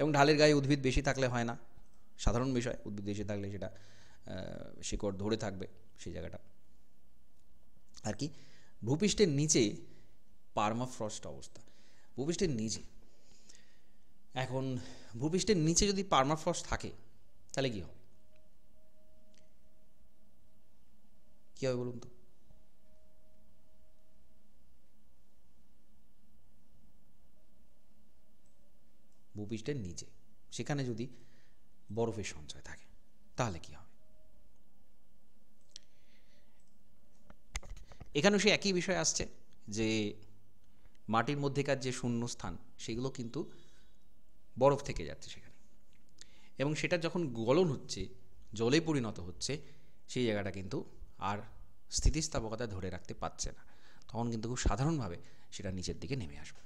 এবং ঢালের গায়ে উদ্ভিদ বেশি থাকলে হয় না, সাধারণ বিষয়। উদ্ভিদ বেশি থাকলে সেটা শিকড় ধরে থাকবে সেই জায়গাটা আর কি। ভূপৃষ্ঠের নিচে পার্মাফ্রস্ট অবস্থা, ভূপৃষ্ঠের নিচে, এখন ভূপৃষ্ঠের নিচে যদি পার্মাফ্রস্ট থাকে তাহলে কী হবে, কী হবে বলুন তো? ভূপৃষ্ঠের নিচে সেখানে যদি বরফের সঞ্চয় থাকে তাহলে কি হবে? এখানেও সে একই বিষয় আসছে যে মাটির মধ্যেকার যে শূন্য স্থান সেগুলো কিন্তু বরফ থেকে যাচ্ছে সেখানে, এবং সেটা যখন গলন হচ্ছে, জলে পরিণত হচ্ছে, সেই জায়গাটা কিন্তু আর স্থিতিস্থাপকতা ধরে রাখতে পারছে না, তখন কিন্তু খুব সাধারণভাবে সেটা নিচের দিকে নেমে আসবে।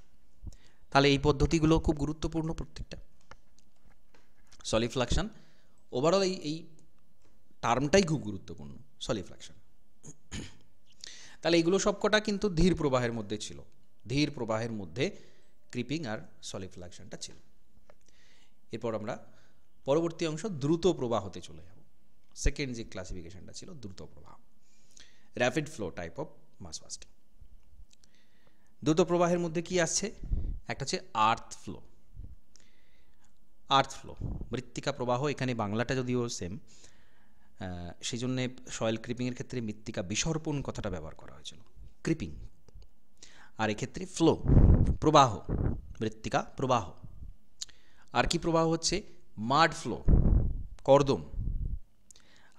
তাহলে এই পদ্ধতিগুলো খুব গুরুত্বপূর্ণ প্রত্যেকটা। সলিফ্লাকশন ওভারঅল এই টার্মটাই খুব গুরুত্বপূর্ণ, সলিফ্লাকশন। তাহলে এইগুলো সবকটা কিন্তু ধীর প্রবাহের মধ্যে ছিল, ধীর প্রবাহের মধ্যে ক্রিপিং আর সলিফ্লাকশনটা ছিল। এরপর আমরা পরবর্তী অংশ দ্রুত প্রবাহতে চলে যাব। সেকেন্ড যে ক্লাসিফিকেশনটা ছিল দ্রুত প্রবাহ, rapid flow type of mass fasting. দ্রুত প্রবাহের মধ্যে কি আসছে? একটা হচ্ছে আর্থ ফ্লো। আর্থ ফ্লো, মৃত্তিকা প্রবাহ, এখানে বাংলাটা যদিও সেম, সেই জন্যে সয়েল ক্রিপিংয়ের ক্ষেত্রে মৃত্তিকা বিসর্পণ কথাটা ব্যবহার করা হয়েছিল, ক্রিপিং। আর এক্ষেত্রে ফ্লো, প্রবাহ, মৃত্তিকা প্রবাহ। আর কি প্রবাহ হচ্ছে? মাড ফ্লো, কর্দম,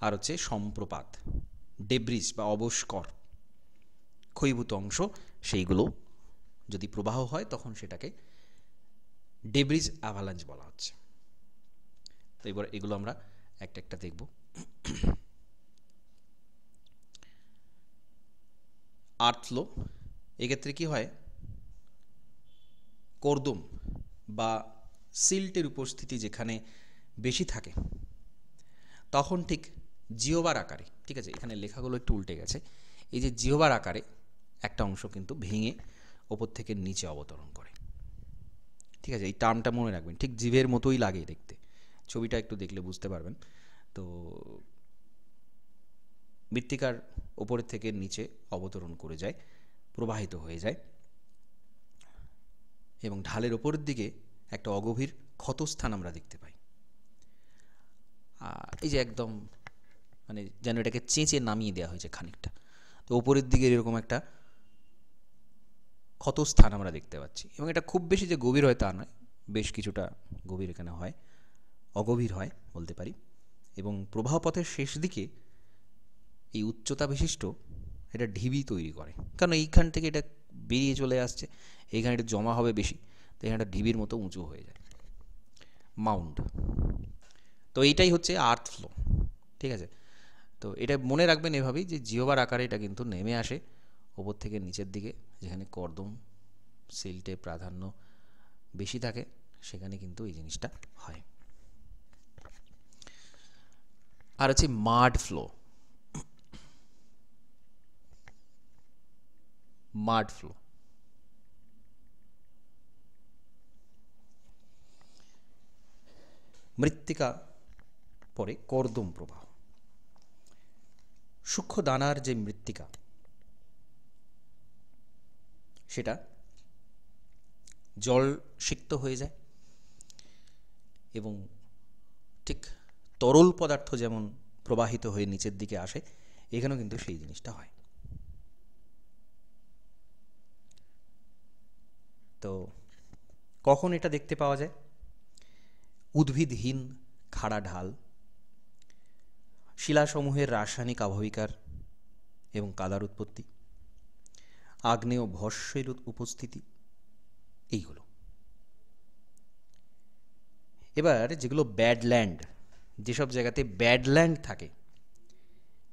আর হচ্ছে সম্প্রপাত, ডেব্রিস বা অবস্কর, ক্ষয়ীভূত অংশ, সেইগুলো যদি প্রবাহ হয় তখন সেটাকে ডেব্রিস অ্যাভালাঞ্চ বলা হচ্ছে। তো এবার এগুলো আমরা একটা একটা দেখব। আর্থ ফ্লো, এক্ষেত্রে কি হয়, কর্দম বা সিল্টের উপস্থিতি যেখানে বেশি থাকে তখন ঠিক জিওবার আকারে, ঠিক আছে, এখানে লেখাগুলো একটু উল্টে গেছে, এই যে জিওবার আকারে একটা অংশ কিন্তু ভেঙে ওপর থেকে নিচে অবতরণ করে, ঠিক আছে। এই টার্মটা মনে রাখবেন, ঠিক জিভের মতোই লাগে দেখতে, ছবিটা একটু দেখলে বুঝতে পারবেন। তো মৃত্তিকার ওপরের থেকে নিচে অবতরণ করে যায়, প্রবাহিত হয়ে যায়, এবং ঢালের ওপরের দিকে একটা অগভীর ক্ষতস্থান আমরা দেখতে পাই। এই যে একদম মানে যেন এটাকে চেঁচে নামিয়ে দেওয়া হয়েছে খানিকটা, তো ওপরের দিকে এরকম একটা ক্ষতস্থান আমরা দেখতে পাচ্ছি, এবং এটা খুব বেশি যে গভীর হয় তা নয়, বেশ কিছুটা গভীর এখানে হয়, অগভীর হয় বলতে পারি। এবং প্রবাহ পথের শেষ দিকে এই উচ্চতা বিশিষ্ট এটা ঢিবি তৈরি করে, কারণ এইখান থেকে এটা বেরিয়ে চলে আসছে, এইখানে এটা জমা হবে বেশি, তো এখানে একটা ঢিবির মতো উঁচু হয়ে যায়, মাউন্ড। তো এইটাই হচ্ছে আর্থ ফ্লো, ঠিক আছে। তো এটা মনে রাখবেন এভাবেই যে জিওবার আকারে এটা কিন্তু নেমে আসে ওপর থেকে নিচের দিকে, যেখানে কর্দম সিল্টে প্রাধান্য বেশি থাকে সেখানে কিন্তু এই জিনিসটা হয়। আর হচ্ছে মাড ফ্লো, মাড ফ্লো, মৃত্তিকা পরে কর্দম প্রবাহ, সূক্ষ্ম দানার যে মৃত্তিকা সেটা জল সিক্ত হয়ে যায় এবং ঠিক তরল পদার্থ যেমন প্রবাহিত হয়ে নিচের দিকে আসে, এখানেও কিন্তু সেই জিনিসটা হয়। তো কখন এটা দেখতে পাওয়া যায়? উদ্ভিদহীন খাড়া ঢাল, শিলাসমূহের রাসায়নিক আবহবিকার এবং কাদার উৎপত্তি, আগ্নেয় ভস্মের উপস্থিতি, এইগুলো। এবার যেগুলো ব্যাডল্যান্ড, যেসব জায়গাতে ব্যাডল্যান্ড থাকে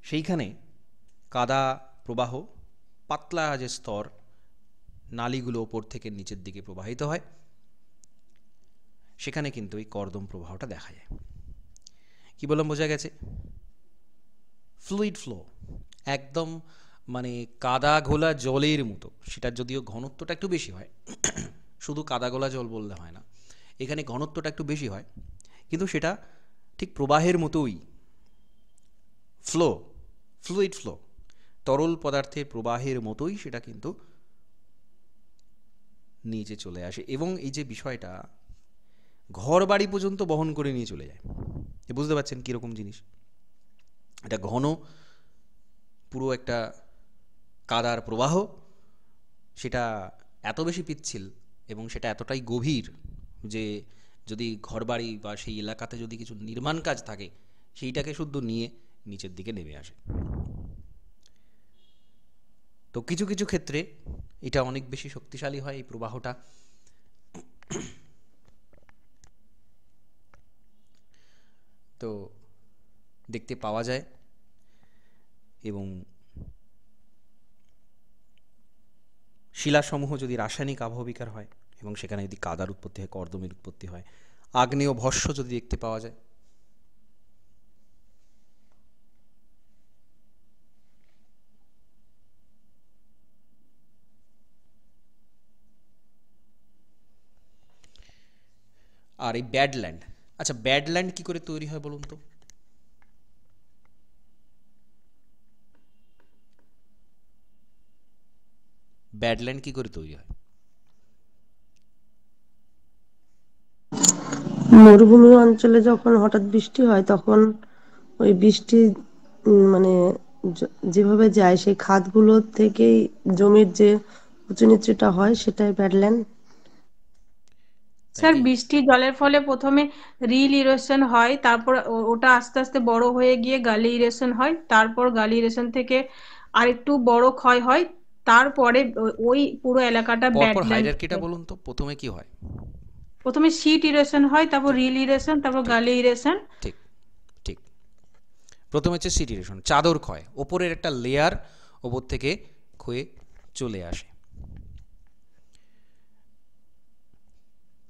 সেইখানে কাদা প্রবাহ, পাতলা যে স্তর, নালীগুলো ওপর থেকে নিচের দিকে প্রবাহিত হয়, সেখানে কিন্তু এই কর্দম প্রবাহটা দেখা যায়। কি বললাম, বোঝা গেছে? ফ্লুইড ফ্লো, একদম মানে কাদা ঘোলা জলের মতো। সেটার যদিও ঘনত্বটা একটু বেশি হয়, শুধু কাদা গোলা জল বললে হয় না, এখানে ঘনত্বটা একটু বেশি হয়, কিন্তু সেটা ঠিক প্রবাহের মতোই ফ্লো, ফ্লুইড ফ্লো, তরল পদার্থের প্রবাহের মতোই সেটা কিন্তু নিচে চলে আসে। এবং এই যে বিষয়টা ঘর বাড়ি পর্যন্ত বহন করে নিয়ে চলে যায়, বুঝতে পারছেন কীরকম জিনিস? এটা ঘন পুরো একটা কাদার প্রবাহ, সেটা এত বেশি পিচ্ছিল এবং সেটা এতটাই গভীর যে যদি ঘরবাড়ি বা সেই এলাকাতে যদি কিছু নির্মাণ কাজ থাকে, সেইটাকে শুদ্ধ নিয়ে নিচের দিকে নেমে আসে। তো কিছু কিছু ক্ষেত্রে এটা অনেক বেশি শক্তিশালী হয়, এই প্রবাহটা। তো দেখতে পাওয়া যায়, এবং শিলাসমূহ যদি রাসায়নিক আবহবিকার হয় এবং সেখানে যদি কাদার উৎপত্তি হয়, কর্দমের উৎপত্তি হয়, আগ্নেয় ভস্ম যদি দেখতে পাওয়া যায়, আর এই ব্যাডল্যান্ড, আচ্ছা ব্যাডল্যান্ড কি করে তৈরি হয় বলুন তো? ব্যাডল্যান্ড কি করে তৈরি হয়? মরুভূমি অঞ্চলে যখন হঠাৎ বৃষ্টি হয় তখন ওই বৃষ্টি মানে যেভাবে যায় সেই খাদগুলো থেকেই জমির যে উঁচু নিচুটা হয় সেটাই ব্যাডল্যান্ড। তাই স্যার কি? বৃষ্টির জলের ফলে প্রথমে রিল ইরোশন হয়, তারপর ওটা আস্তে আস্তে বড় হয়ে গিয়ে গালি ইরোশন হয়, তারপর গালি ইরোশন থেকে আরেকটু বড় ক্ষয় হয়, তারপরে ওই পুরো এলাকাটা পরপর ব্যাডল্যান্ড। হাইরার্কিটা বলুন তো, প্রথমে কি হয়? প্রথমে শীট ইরোশন হয়, তারপর ঠিক রিল ইরোশন, তারপর ঠিক গালি ইরোশন। ঠিক ঠিক। প্রথমে হচ্ছে সিটিরেশন, চাদর ক্ষয়, ওপরের একটা লেয়ার ওপর থেকে ক্ষয়ে চলে আসে।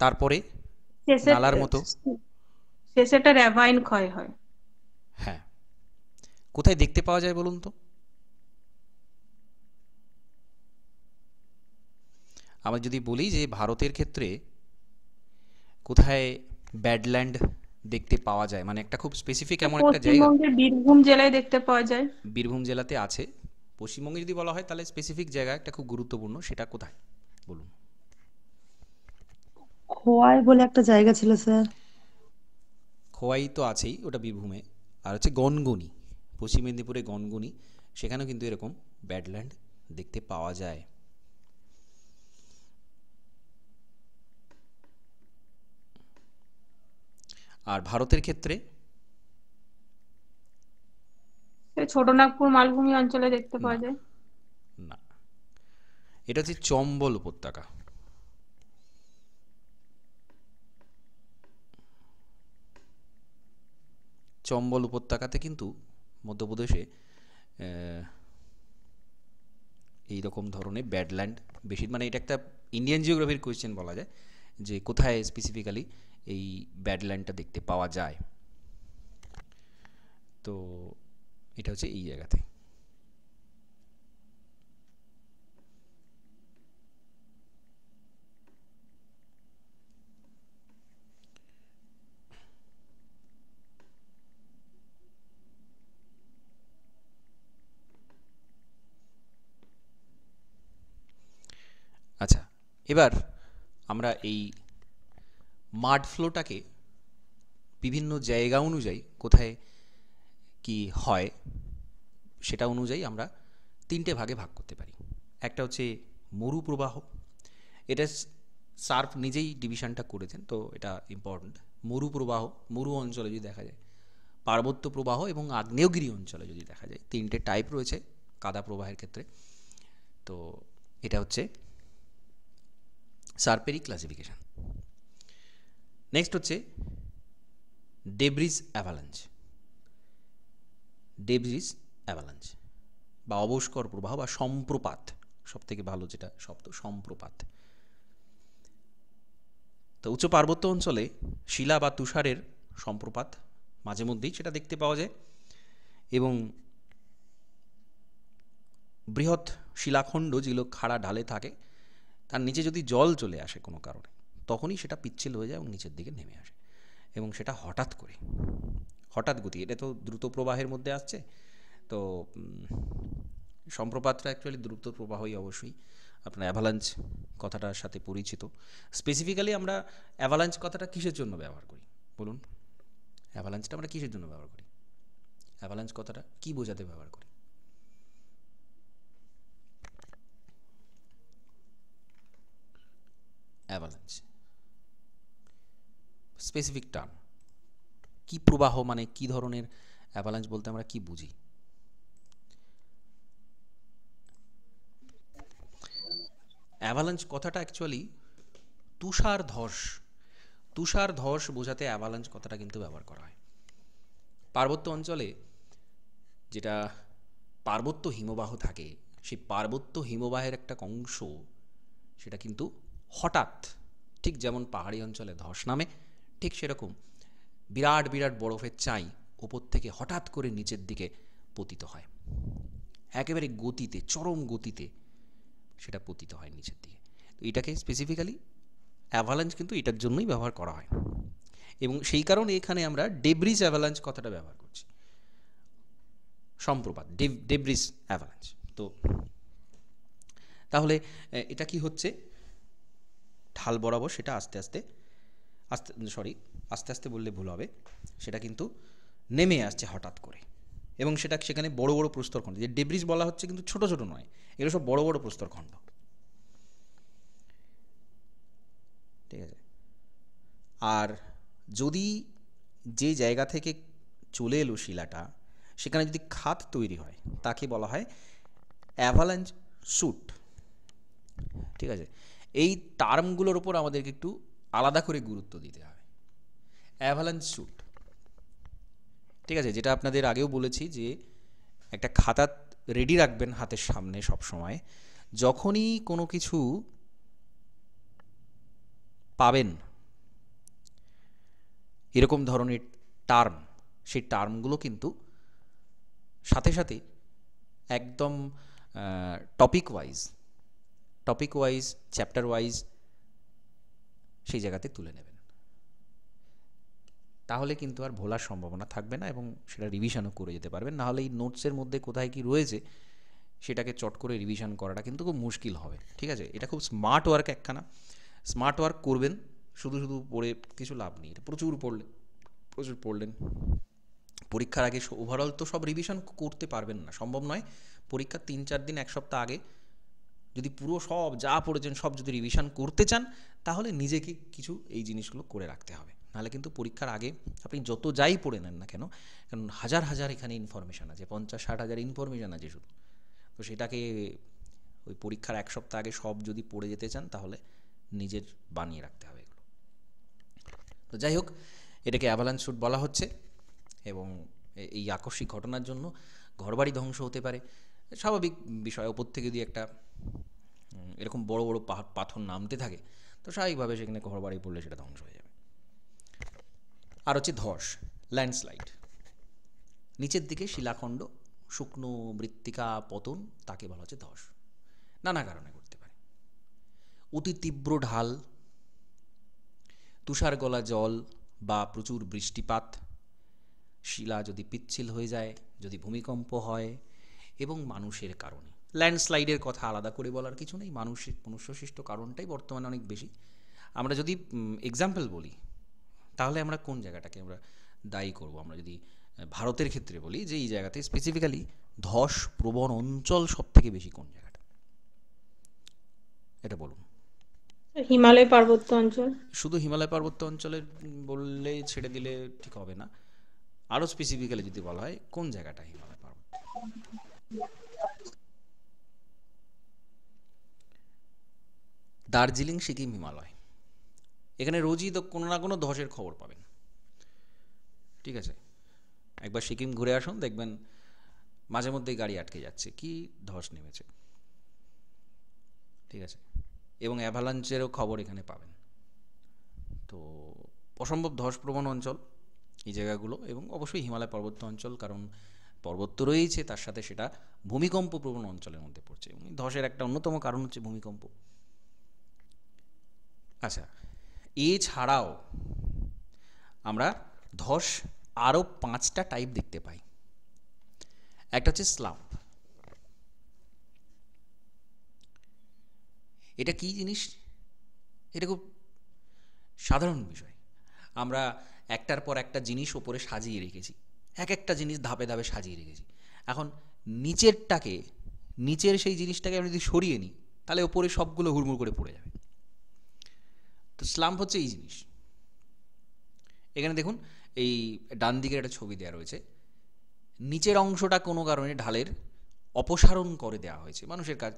তারপরে শেষে নালার মতো, শেষে একটা র্যাভাইন ক্ষয় হয়। হ্যাঁ। কোথায় দেখতে পাওয়া যায় বলুন তো? আমরা যদি বলি যে ভারতের ক্ষেত্রে কোথায় ব্যাডল্যান্ড দেখতে পাওয়া যায়, মানে একটা খুব স্পেসিফিক এমন একটা জায়গা। পশ্চিমবঙ্গের বীরভূম জেলায় দেখতে পাওয়া যায়। বীরভূম জেলাতে আছে। পশ্চিমবঙ্গে যদি বলা হয় তাহলে স্পেসিফিক জায়গা একটা খুব গুরুত্বপূর্ণ, সেটা কোথায় বলুন? খোয়াই বলে একটা জায়গা ছিল স্যার। খোয়াই তো আছেই, ওটা বীরভূমে। আর হচ্ছে গনগনি, পশ্চিম মেদিনীপুরে গনগনি, সেখানেও কিন্তু এরকম ব্যাডল্যান্ড দেখতে পাওয়া যায়। আর ভারতের ক্ষেত্রে ছোটনাগপুর মালভূমি অঞ্চলে দেখতে না, পাওয়া যায়। না, এটা হচ্ছে চম্বল উপত্যকা। চম্বল উপত্যকাতে কিন্তু মধ্যপ্রদেশে এই রকম ধরনের ব্যাডল্যান্ড বেশি, মানে এটা একটা ইন্ডিয়ান জিওগ্রাফির কোয়েশ্চেন বলা যায় যে কোথায় স্পেসিফিক্যালি এই ব্যাডল্যান্ডটা দেখতে পাওয়া যায়। তো এটা হচ্ছে এই জায়গাতে। আচ্ছা, এবার আমরা এই মাড ফ্লোটাকে বিভিন্ন জায়গা অনুযায়ী কোথায় কি হয় সেটা অনুযায়ী আমরা তিনটে ভাগে ভাগ করতে পারি। একটা হচ্ছে মরু প্রবাহ, এটা সার্ফ নিজেই ডিভিশনটা করেছেন, তো এটা ইম্পর্ট্যান্ট। মরু প্রবাহ, মরু অঞ্চলে যদি দেখা যায়, পার্বত্য প্রবাহ এবং আগ্নেয়গিরি অঞ্চলে যদি দেখা যায়, তিনটে টাইপ রয়েছে কাদা প্রবাহের ক্ষেত্রে। তো এটা হচ্ছে সার্পেরই ক্লাসিফিকেশন। নেক্সট হচ্ছে ডেব্রিজ অ্যাভালাঞ্চ। ডেব্রিজ অ্যাভালাঞ্চ বা অবস্কর প্রবাহ বা সম্প্রপাত, সব থেকে ভালো যেটা শব্দ, সম্প্রপাত। তো উচ্চ পার্বত্য অঞ্চলে শিলা বা তুষারের সম্প্রপাত মাঝে মধ্যেই সেটা দেখতে পাওয়া যায়, এবং বৃহৎ শিলাখণ্ড যেগুলো খাড়া ঢালে থাকে তার নিচে যদি জল চলে আসে কোনো কারণে, তখনই সেটা পিচ্ছিল হয়ে যায় এবং নিচের দিকে নেমে আসে, এবং সেটা হঠাৎ করে, হঠাৎ গতি। এটা তো দ্রুত প্রবাহের মধ্যে আসছে, তো সম্প্রপাতটা অ্যাকচুয়ালি দ্রুত প্রবাহই অবশ্যই। আপনার অ্যাভালাঞ্চ কথাটার সাথে পরিচিত। স্পেসিফিক্যালি আমরা অ্যাভালাঞ্চ কথাটা কিসের জন্য ব্যবহার করি বলুন? অ্যাভালাঞ্চটা আমরা কিসের জন্য ব্যবহার করি? অ্যাভালাঞ্চ কথাটা কি বোঝাতে ব্যবহার করি? অ্যাভালাঞ্চ স্পেসিফিক টার্ম, কি প্রবাহ, মানে কি ধরনের অ্যাভালাঞ্চ বলতে আমরা কি বুঝি? অ্যাভালাঞ্চ কথাটা অ্যাকচুয়ালি তুষার ধস, তুষার ধস বোঝাতে অ্যাভালাঞ্চ কথাটা কিন্তু ব্যবহার করা হয়। পার্বত্য অঞ্চলে যেটা পার্বত্য হিমবাহ থাকে, সেই পার্বত্য হিমবাহের একটা অংশ সেটা কিন্তু হঠাৎ, ঠিক যেমন পাহাড়ি অঞ্চলে ধস নামে, ঠিক সেরকম বিরাট বিরাট বরফের চাই ওপর থেকে হঠাৎ করে নিচের দিকে পতিত হয়, একেবারে গতিতে, চরম গতিতে সেটা পতিত হয় নিচের দিকে। তো এটাকে স্পেসিফিক্যালি অ্যাভালাঞ্চ কিন্তু এটার জন্যই ব্যবহার করা হয়, এবং সেই কারণে এখানে আমরা ডেব্রিজ অ্যাভালাঞ্চ কথাটা ব্যবহার করছি। সম্প্রপাত, ডেব্রিজ অ্যাভালাঞ্চ। তো তাহলে এটা কি হচ্ছে? ঢাল বরাবর সেটা আস্তে আস্তে আস্তে আস্তে বললে ভুল হবে, সেটা কিন্তু নেমে আসছে হঠাৎ করে, এবং সেটা সেখানে বড় বড় প্রস্তরখণ্ড, যে ডেব্রিজ বলা হচ্ছে কিন্তু ছোট ছোট নয়, এগুলো সব বড় বড় প্রস্তরখণ্ড। ঠিক আছে। আর যদি যে জায়গা থেকে চলে এলো শিলাটা, সেখানে যদি খাত তৈরি হয়, তাকে বলা হয় অ্যাভালাঞ্চ স্যুট। ঠিক আছে, এই টার্মগুলোর উপর আমাদেরকে একটু আলাদা করে গুরুত্ব দিতে হবে। অ্যাভালাঞ্চ স্যুট, ঠিক আছে, যেটা আপনাদের আগেও বলেছি যে একটা খাতা রেডি রাখবেন হাতের সামনে সব সময়, যখনই কোনো কিছু পাবেন এরকম ধরনের টার্ম, সেই টার্মগুলো কিন্তু সাথে সাথে একদম টপিক ওয়াইজ চ্যাপ্টার ওয়াইজ সেই জায়গাতে তুলে নেবেন, তাহলে কিন্তু আর ভোলার সম্ভাবনা থাকবে না, এবং সেটা রিভিশনও করে যেতে পারবেন। নাহলে এই নোটসের মধ্যে কোথায় কি রয়েছে সেটাকে চট করে রিভিশন করাটা কিন্তু খুব মুশকিল হবে। ঠিক আছে, এটা খুব স্মার্ট ওয়ার্ক, একখানা স্মার্ট ওয়ার্ক করবেন, শুধু শুধু পড়ে কিছু লাভ নেই। এটা প্রচুর পড়লেন, পরীক্ষার আগে ওভারঅল তো সব রিভিশন করতে পারবেন না, সম্ভব নয়। পরীক্ষার 3-4 দিন, এক সপ্তাহ আগে যদি পুরো সব যা পড়েছেন সব যদি রিভিশন করতে চান, তাহলে নিজেকে কিছু এই জিনিসগুলো করে রাখতে হবে। নাহলে কিন্তু পরীক্ষার আগে আপনি যত যাই পড়ে নেন না কেন, কারণ হাজার হাজার এখানে ইনফরমেশান আছে, 50-60 হাজার ইনফরমেশান আছে শুধু, তো সেটাকে ওই পরীক্ষার এক সপ্তাহ আগে সব যদি পড়ে যেতে চান, তাহলে নিজের বানিয়ে রাখতে হবে এগুলো। তো যাই হোক, এটাকে অ্যাভালাঞ্চ স্যুট বলা হচ্ছে, এবং এই আকস্মিক ঘটনার জন্য ঘরবাড়ি ধ্বংস হতে পারে, স্বাভাবিক বিষয়। ওপর থেকে যদি একটা এরকম বড় বড় পাথর নামতে থাকে, তো স্বাভাবিকভাবে সেখানে ঘরবাড়ি পড়লে সেটা ধ্বংস হয়ে যাবে। আর হচ্ছে ধস, ল্যান্ডস্লাইড, নিচের দিকে শিলাখণ্ড, শুকনো মৃত্তিকা পতন, তাকে বলা হচ্ছে ধস। নানা কারণে করতে পারে। অতি তীব্র ঢাল, তুষার গলা জল বা প্রচুর বৃষ্টিপাত, শিলা যদি পিচ্ছিল হয়ে যায়, যদি ভূমিকম্প হয়, এবং মানুষের কারণে। ল্যান্ডস্লাইডের কথা আলাদা করে বলার কিছু নেই, মনুষ্যসৃষ্ট কারণটাই বর্তমানে অনেক বেশি। আমরা যদি এক্সাম্পল বলি, তাহলে আমরা কোন জায়গাটাকে আমরা দায়ী করব? আমরা যদি ভারতের ক্ষেত্রে বলি যে এই জায়গাতে স্পেসিফিক্যালি ধস প্রবণ অঞ্চল সব থেকে বেশি কোন জায়গাটা, এটা বলুন। হিমালয় পার্বত্য অঞ্চল। শুধু হিমালয় পার্বত্য অঞ্চলের বললে ছেড়ে দিলে ঠিক হবে না, আরও স্পেসিফিক্যালি যদি বলা হয় কোন জায়গাটা হিমালয় পার্বত্য? দার্জিলিং, সিকিম, হিমালয়, এখানে রোজই তো কোনো না কোনো ধসের খবর পাবেন। ঠিক আছে, একবার সিকিম ঘুরে আসুন, দেখবেন মাঝে মধ্যেই গাড়ি আটকে যাচ্ছে, কি ধস নেমেছে। ঠিক আছে, এবং অ্যাভালাঞ্চেরও খবর এখানে পাবেন। তো অসম্ভব ধসপ্রবণ অঞ্চল এই জায়গাগুলো, এবং অবশ্যই হিমালয় পার্বত্য অঞ্চল, কারণ পর্বত রয়েছে তার সাথে সেটা ভূমিকম্প প্রবণ অঞ্চলের মধ্যে পড়ছে, এবং ধসের একটা অন্যতম কারণ হচ্ছে ভূমিকম্প। আচ্ছা, এছাড়াও আমরা ধস আরও 5টা টাইপ দেখতে পাই। একটা হচ্ছে স্লাম্প। এটা কি জিনিস? এটা খুব সাধারণ বিষয়। আমরা একটার পর একটা জিনিস ওপরে সাজিয়ে রেখেছি, এক একটা জিনিস ধাপে ধাপে সাজিয়ে রেখেছি। এখন নিচের সেই জিনিসটাকে আমরা যদি সরিয়ে নিই, তাহলে ওপরে সবগুলো হুড়মুড় করে পড়ে যাবে। তো স্লাম্প হচ্ছে এই জিনিস। এখানে দেখুন, এই ডান দিকের একটা ছবি দেওয়া রয়েছে। নিচের অংশটা কোনো কারণে ঢালের অপসারণ করে দেওয়া হয়েছে, মানুষের কাজ,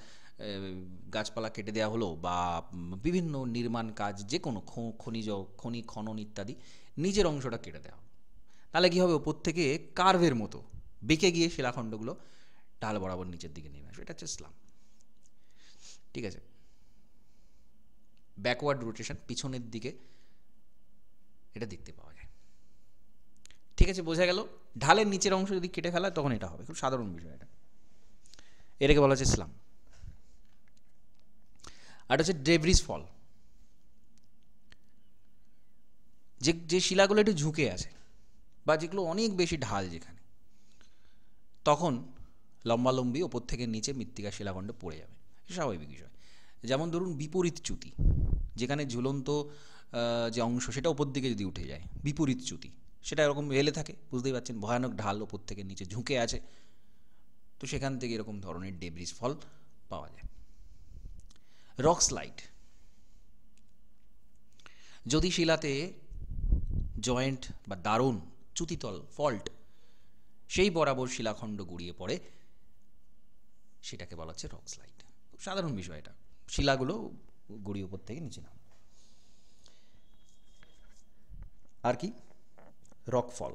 গাছপালা কেটে দেওয়া হলো বা বিভিন্ন নির্মাণ কাজ, যে কোনো খনি খনন ইত্যাদি, নিচের অংশটা কেটে দেওয়া হলো। তাহলে কী হবে? ওপর থেকে কার্ভের মতো বেঁকে গিয়ে শিলাখণ্ডগুলো ঢাল বরাবর নিচের দিকে নেমে আসবে। এটা হচ্ছে স্লাম্প। ঠিক আছে, ব্যাকওয়ার্ড রোটেশন, পিছনের দিকে এটা দেখতে পাওয়া যায়। ঠিক আছে, বোঝা গেল? ঢালের নিচের অংশ যদি কেটে ফেলা তখন এটা হবে, খুব সাধারণ বিষয় এটা। এটাকে বলা হচ্ছে স্লাম্প। আর হচ্ছে ডেব্রিস ফল, যে শিলাগুলো একটু ঝুঁকে আছে বা যেগুলো অনেক বেশি ঢাল, যেখানে তখন লম্বালম্বি ওপর থেকে নিচে মৃত্তিকা শিলাখণ্ডে পড়ে যাবে, স্বাভাবিক বিষয়। যেমন ধরুন বিপরীত চ্যুতি, যেখানে ঝুলন্ত যে অংশ সেটা ওপর দিকে যদি উঠে যায়, বিপরীত চ্যুতি, সেটা এরকম হেলে থাকে, বুঝতেই পারছেন, ভয়ানক ঢাল ওপর থেকে নিচে ঝুঁকে আছে, তো সেখান থেকে এরকম ধরনের ডেব্রিস ফল পাওয়া যায়। রক স্লাইড, যদি শিলাতে জয়েন্ট বা দারুণ চ্যুতিতল ফল্ট সেই বরাবর শিলাখণ্ড গড়িয়ে পড়ে, সেটাকে বলা হচ্ছে রক স্লাইড। খুব সাধারণ বিষয় এটা, শিলাগুলো গড়িয়ে উপর থেকে নিচে নামে। আর কি? রক ফল,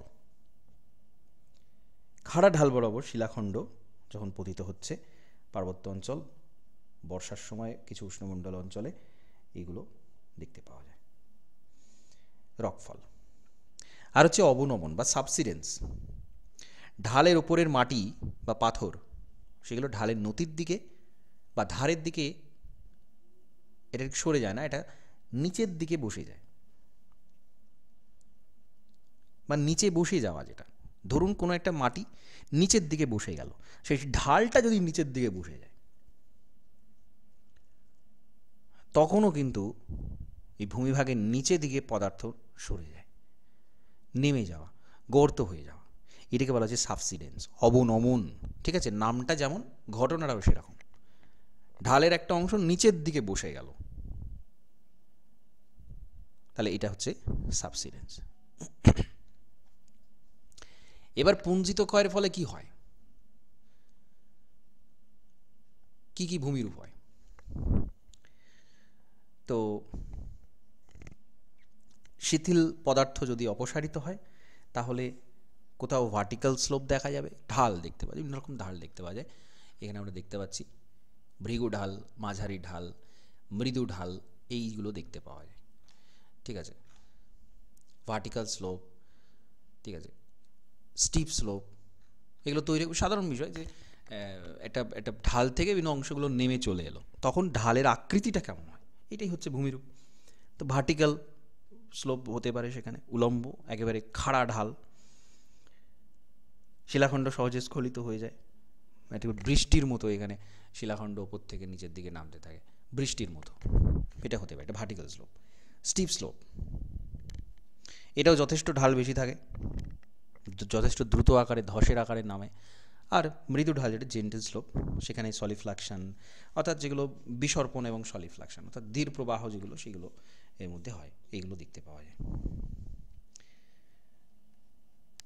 খাড়া ঢাল বরাবর শিলাখণ্ড যখন পতিত হচ্ছে পার্বত্য অঞ্চল, বর্ষার সময় কিছু উষ্ণমণ্ডল অঞ্চলে এগুলো দেখতে পাওয়া যায়, রকফল। আর হচ্ছে অবনমন বা সাবসিডেন্স, ঢালের ওপরের মাটি বা পাথর সেগুলো ঢালের নতির দিকে বা ধারের দিকে এটা সরে যায় না, এটা নিচের দিকে বসে যায়, বা নিচে বসে যাওয়া, যেটা ধরুন কোনো একটা মাটি নিচের দিকে বসে গেল, সেই ঢালটা যদি নিচের দিকে বসে যায়, তখনও কিন্তু এই ভূমিভাগের নিচে দিকে পদার্থ সরে যায়, নেমে যাওয়া, গর্ত হয়ে যাওয়া, এটাকে বলা হচ্ছে সাবসিডেন্স, অবনমন। ঠিক আছে, নামটা যেমন, ঘটনাটাও সেরকম, ঢালের একটা অংশ নিচের দিকে বসে গেল, তাহলে এটা হচ্ছে সাবসিডেন্স। এবার পুঞ্জিত ক্ষয়ের ফলে কি হয়, কি কি ভূমিরূপ হয়? তো শিথিল পদার্থ যদি অপসারিত হয়, তাহলে কোথাও ভার্টিক্যাল স্লোপ দেখা যাবে, ঢাল দেখতে পাওয়া যায়, বিভিন্ন রকম ঢাল দেখতে পাওয়া যায়। এখানে আমরা দেখতে পাচ্ছি ভৃগু ঢাল, মাঝারি ঢাল, মৃদু ঢাল, এইগুলো দেখতে পাওয়া যায়। ঠিক আছে, ভার্টিক্যাল স্লোপ, ঠিক আছে, স্টিপ স্লোপ, এগুলো তৈরি সাধারণ বিষয়, যে একটা ঢাল থেকে বিভিন্ন অংশগুলো নেমে চলে এলো, তখন ঢালের আকৃতিটা কেমন হয়, এটাই হচ্ছে ভূমিরূপ। তো ভার্টিক্যাল স্লোপ হতে পারে, সেখানে উলম্ব একেবারে খাড়া ঢাল, শিলাখণ্ড সহজে স্খলিত হয়ে যায়, একেবারে বৃষ্টির মতো এখানে শিলাখণ্ড ওপর থেকে নিচের দিকে নামতে থাকে, বৃষ্টির মতো, এটা হতে পারে, এটা ভার্টিক্যাল স্লোপ। স্টিপ স্লোপ, এটাও যথেষ্ট ঢাল বেশি থাকে, যথেষ্ট দ্রুত আকারে ধসের আকারে নামে। আর মৃদু ঢাল যেটা জেন্টেল স্লোপ, সেখানে সলিফ্লাকশন অর্থাৎ যেগুলো বিসর্পণ এবং সলিফ্লাকশন অর্থাৎ ধীর প্রবাহ যেগুলো সেগুলো এর মধ্যে হয়, এইগুলো দেখতে পাওয়া যায়।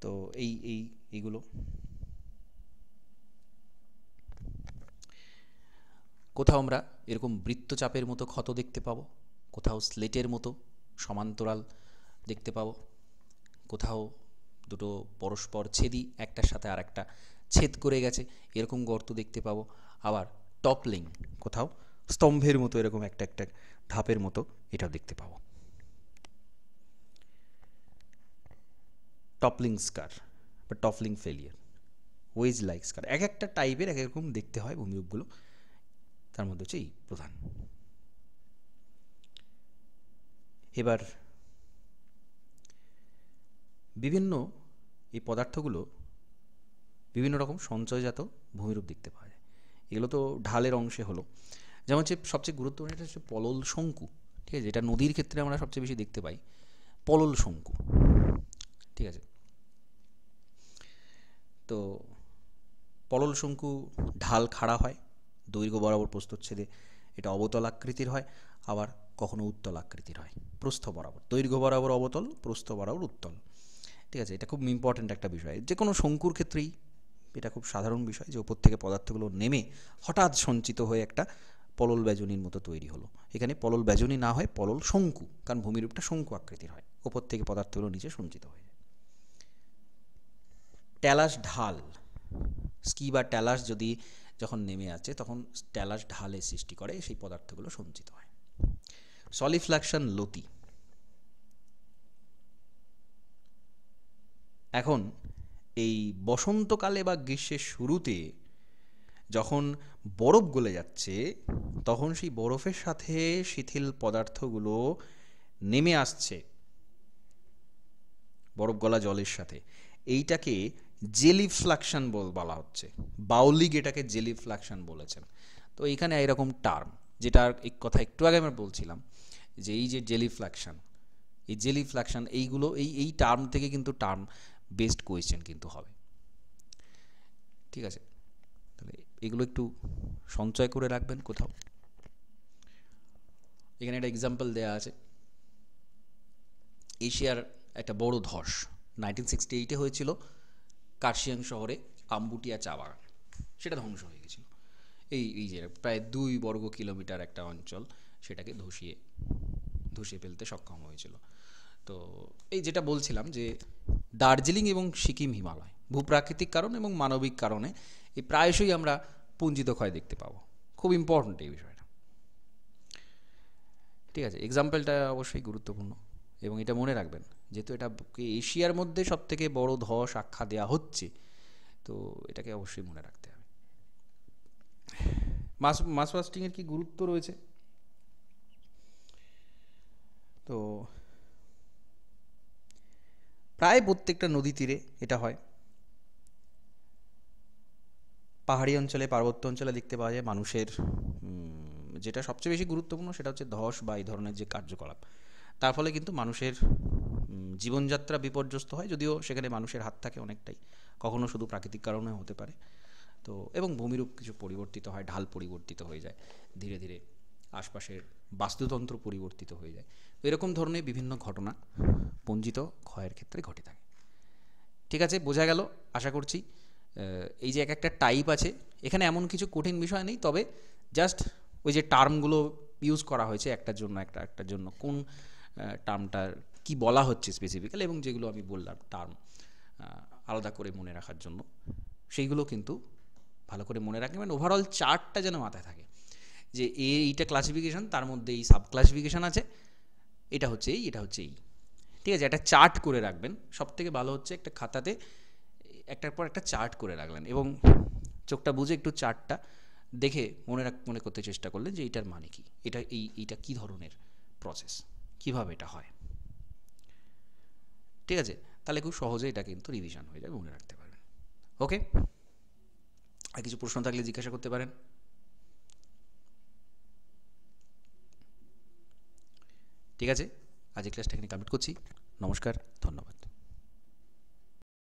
তো এইগুলো কোথাও আমরা এরকম বৃত্তচাপের মতো ক্ষত দেখতে পাবো, কোথাও স্লেটের মতো সমান্তরাল দেখতে পাবো, কোথাও দুটো পরস্পর ছেদি একটার সাথে আর একটা ছেদ করে গেছে এরকম গর্ত দেখতে পাবো। আবার টপলিং, কোথাও স্তম্ভের মতো এরকম একটা একটা ধাপের মতো এটাও দেখতে পাবো। টপলিং স্কার বা টপলিং ফেলিয়ার, ওয়েজ লাইক স্কার, এক একটা টাইপের এক রকম দেখতে হয় ভূমিরূপগুলো, তার মধ্যে হচ্ছে এই প্রধান। এবার বিভিন্ন এই পদার্থগুলো বিভিন্ন রকম সঞ্চয়জাত ভূমিরূপ দেখতে পাওয়া যায়। এগুলো তো ঢালের অংশে হলো, যেমন হচ্ছে সবচেয়ে গুরুত্বপূর্ণ এটা হচ্ছে পলল শঙ্কু, ঠিক আছে, যেটা নদীর ক্ষেত্রে আমরা সবচেয়ে বেশি দেখতে পাই, পলল শঙ্কু, ঠিক আছে। তো পলল শঙ্কু ঢাল খাড়া হয়, দৈর্ঘ্য বরাবর প্রস্থচ্ছেদে এটা অবতল আকৃতির হয়, আবার কখনো উত্তল আকৃতির হয়, প্রস্থ বরাবর, দৈর্ঘ্য বরাবর অবতল, প্রস্থ বরাবর উত্তল, ঠিক আছে। এটা খুব ইম্পর্ট্যান্ট একটা বিষয়, যে কোনো শঙ্কুর ক্ষেত্রেই এটা খুব সাধারণ বিষয় যে ওপর থেকে পদার্থগুলো নেমে হঠাৎ সঞ্চিত হয়ে একটা পলল বেজনীর মতো তৈরি হলো। এখানে পলল বেজনী না হয় পলল শঙ্কু, কারণ ভূমিরূপটা শঙ্কু আকৃতির হয়, ওপর থেকে পদার্থগুলো নিচে সঞ্চিত হয়ে যায়। ট্যালাস ঢাল, স্কি বা ট্যালাস যদি যখন নেমে আছে তখন ট্যালাস ঢালের সৃষ্টি করে, সেই পদার্থগুলো সঞ্চিত হয়। সলিফ্লাকশন লতি। এখন এই বসন্তকালে বা গ্রীষ্মের শুরুতে যখন বরফ গলে যাচ্ছে তখন সেই বরফের সাথে শিথিল পদার্থগুলো নেমে আসছে বরফ গলা জলের সাথে, এইটাকে জেলিফ্লাকশন বলা হচ্ছে। বাউলিগ এটাকে জেলিফ্লাকশন বলেছেন। তো এইখানে এরকম টার্ম, যেটার এক কথা একটু আগে আমরা বলছিলাম যে এই যে জেলিফ্লাকশন, এই জেলিফ্লাকশন এইগুলো এই টার্ম থেকে কিন্তু টার্ম বেসড কোয়েশ্চেন কিন্তু হবে, ঠিক আছে। তাহলে এগুলো একটু সঞ্চয় করে রাখবেন কোথাও। এখানে একটা এক্সাম্পল দেওয়া আছে, এশিয়ার একটা বড় ধস 1968-এ হয়েছিল কার্শিয়াং শহরে আম্বুটিয়া চা বাগান, সেটা ধ্বংস হয়ে গেছিল। এই যে প্রায় 2 বর্গ কিলোমিটার একটা অঞ্চল সেটাকে ধসিয়ে ফেলতে সক্ষম হয়েছিল। তো এই যেটা বলছিলাম যে দার্জিলিং এবং সিকিম হিমালয় ভূপ্রাকৃতিক কারণ এবং মানবিক কারণে এই প্রায়শই আমরা পুঞ্জিত ক্ষয় দেখতে পাবো। খুব ইম্পর্ট্যান্ট এই বিষয়টা, ঠিক আছে। এক্সাম্পলটা অবশ্যই গুরুত্বপূর্ণ এবং এটা মনে রাখবেন, যেহেতু এটা এশিয়ার মধ্যে সবথেকে বড় ধস আখ্যা দেওয়া হচ্ছে, তো এটাকে অবশ্যই মনে রাখতে হবে। মাস ফাস্টিংয়ের কি গুরুত্ব রয়েছে? তো প্রায় প্রত্যেকটা নদী তীরে এটা হয়। পাহাড়ি অঞ্চলে, পার্বত্য অঞ্চলে দেখতে পাওয়া যায় মানুষের যেটা সবচেয়ে বেশি গুরুত্বপূর্ণ সেটা হচ্ছে ধস বা এই ধরনের যে কার্যকলাপ, তার ফলে কিন্তু মানুষের জীবনযাত্রা বিপর্যস্ত হয়, যদিও সেখানে মানুষের হাত থাকে অনেকটাই, কখনো শুধু প্রাকৃতিক কারণে হতে পারে। তো এবং ভূমিরূপ কিছু পরিবর্তিত হয়, ঢাল পরিবর্তিত হয়ে যায় ধীরে ধীরে, আশপাশের বাস্তুতন্ত্র পরিবর্তিত হয়ে যায়। তো এরকম ধরনের বিভিন্ন ঘটনা পঞ্জিত ক্ষয়ের ক্ষেত্রে ঘটে থাকে, ঠিক আছে। বোঝা গেল আশা করছি। এই যে এক একটা টাইপ আছে, এখানে এমন কিছু কঠিন বিষয় নেই, তবে জাস্ট ওই যে টার্মগুলো ইউজ করা হয়েছে একটার জন্য একটার জন্য কোন টার্মটার কি বলা হচ্ছে স্পেসিফিক্যালি, এবং যেগুলো আমি বললাম টার্ম আলাদা করে মনে রাখার জন্য, সেইগুলো কিন্তু ভালো করে মনে রাখবেন। ওভারঅল চার্টটা যেন মাথায় থাকে যে এইটা ক্লাসিফিকেশান, তার মধ্যে এই সাব ক্লাসিফিকেশান আছে, এটা হচ্ছে এই, এটা হচ্ছে এই, ঠিক আছে। একটা চার্ট করে রাখবেন, সবথেকে ভালো হচ্ছে একটা খাতাতে একটার পর একটা চার্ট করে রাখলেন এবং চোখটা বুঝে একটু চার্টটা দেখে মনে করতে চেষ্টা করলেন যে এইটার মানে কি, এইটা কী ধরনের প্রসেস, কিভাবে এটা হয়, ঠিক আছে। তাহলে খুব সহজে এটা কিন্তু রিভিশন হয়ে যাবে, মনে রাখতে পারবেন। ওকে, আর কিছু প্রশ্ন থাকলে জিজ্ঞাসা করতে পারেন। ঠিক আছে, আজ এই ক্লাসটা এখানে কমপ্লিট করছি। নমস্কার। ধন্যবাদ।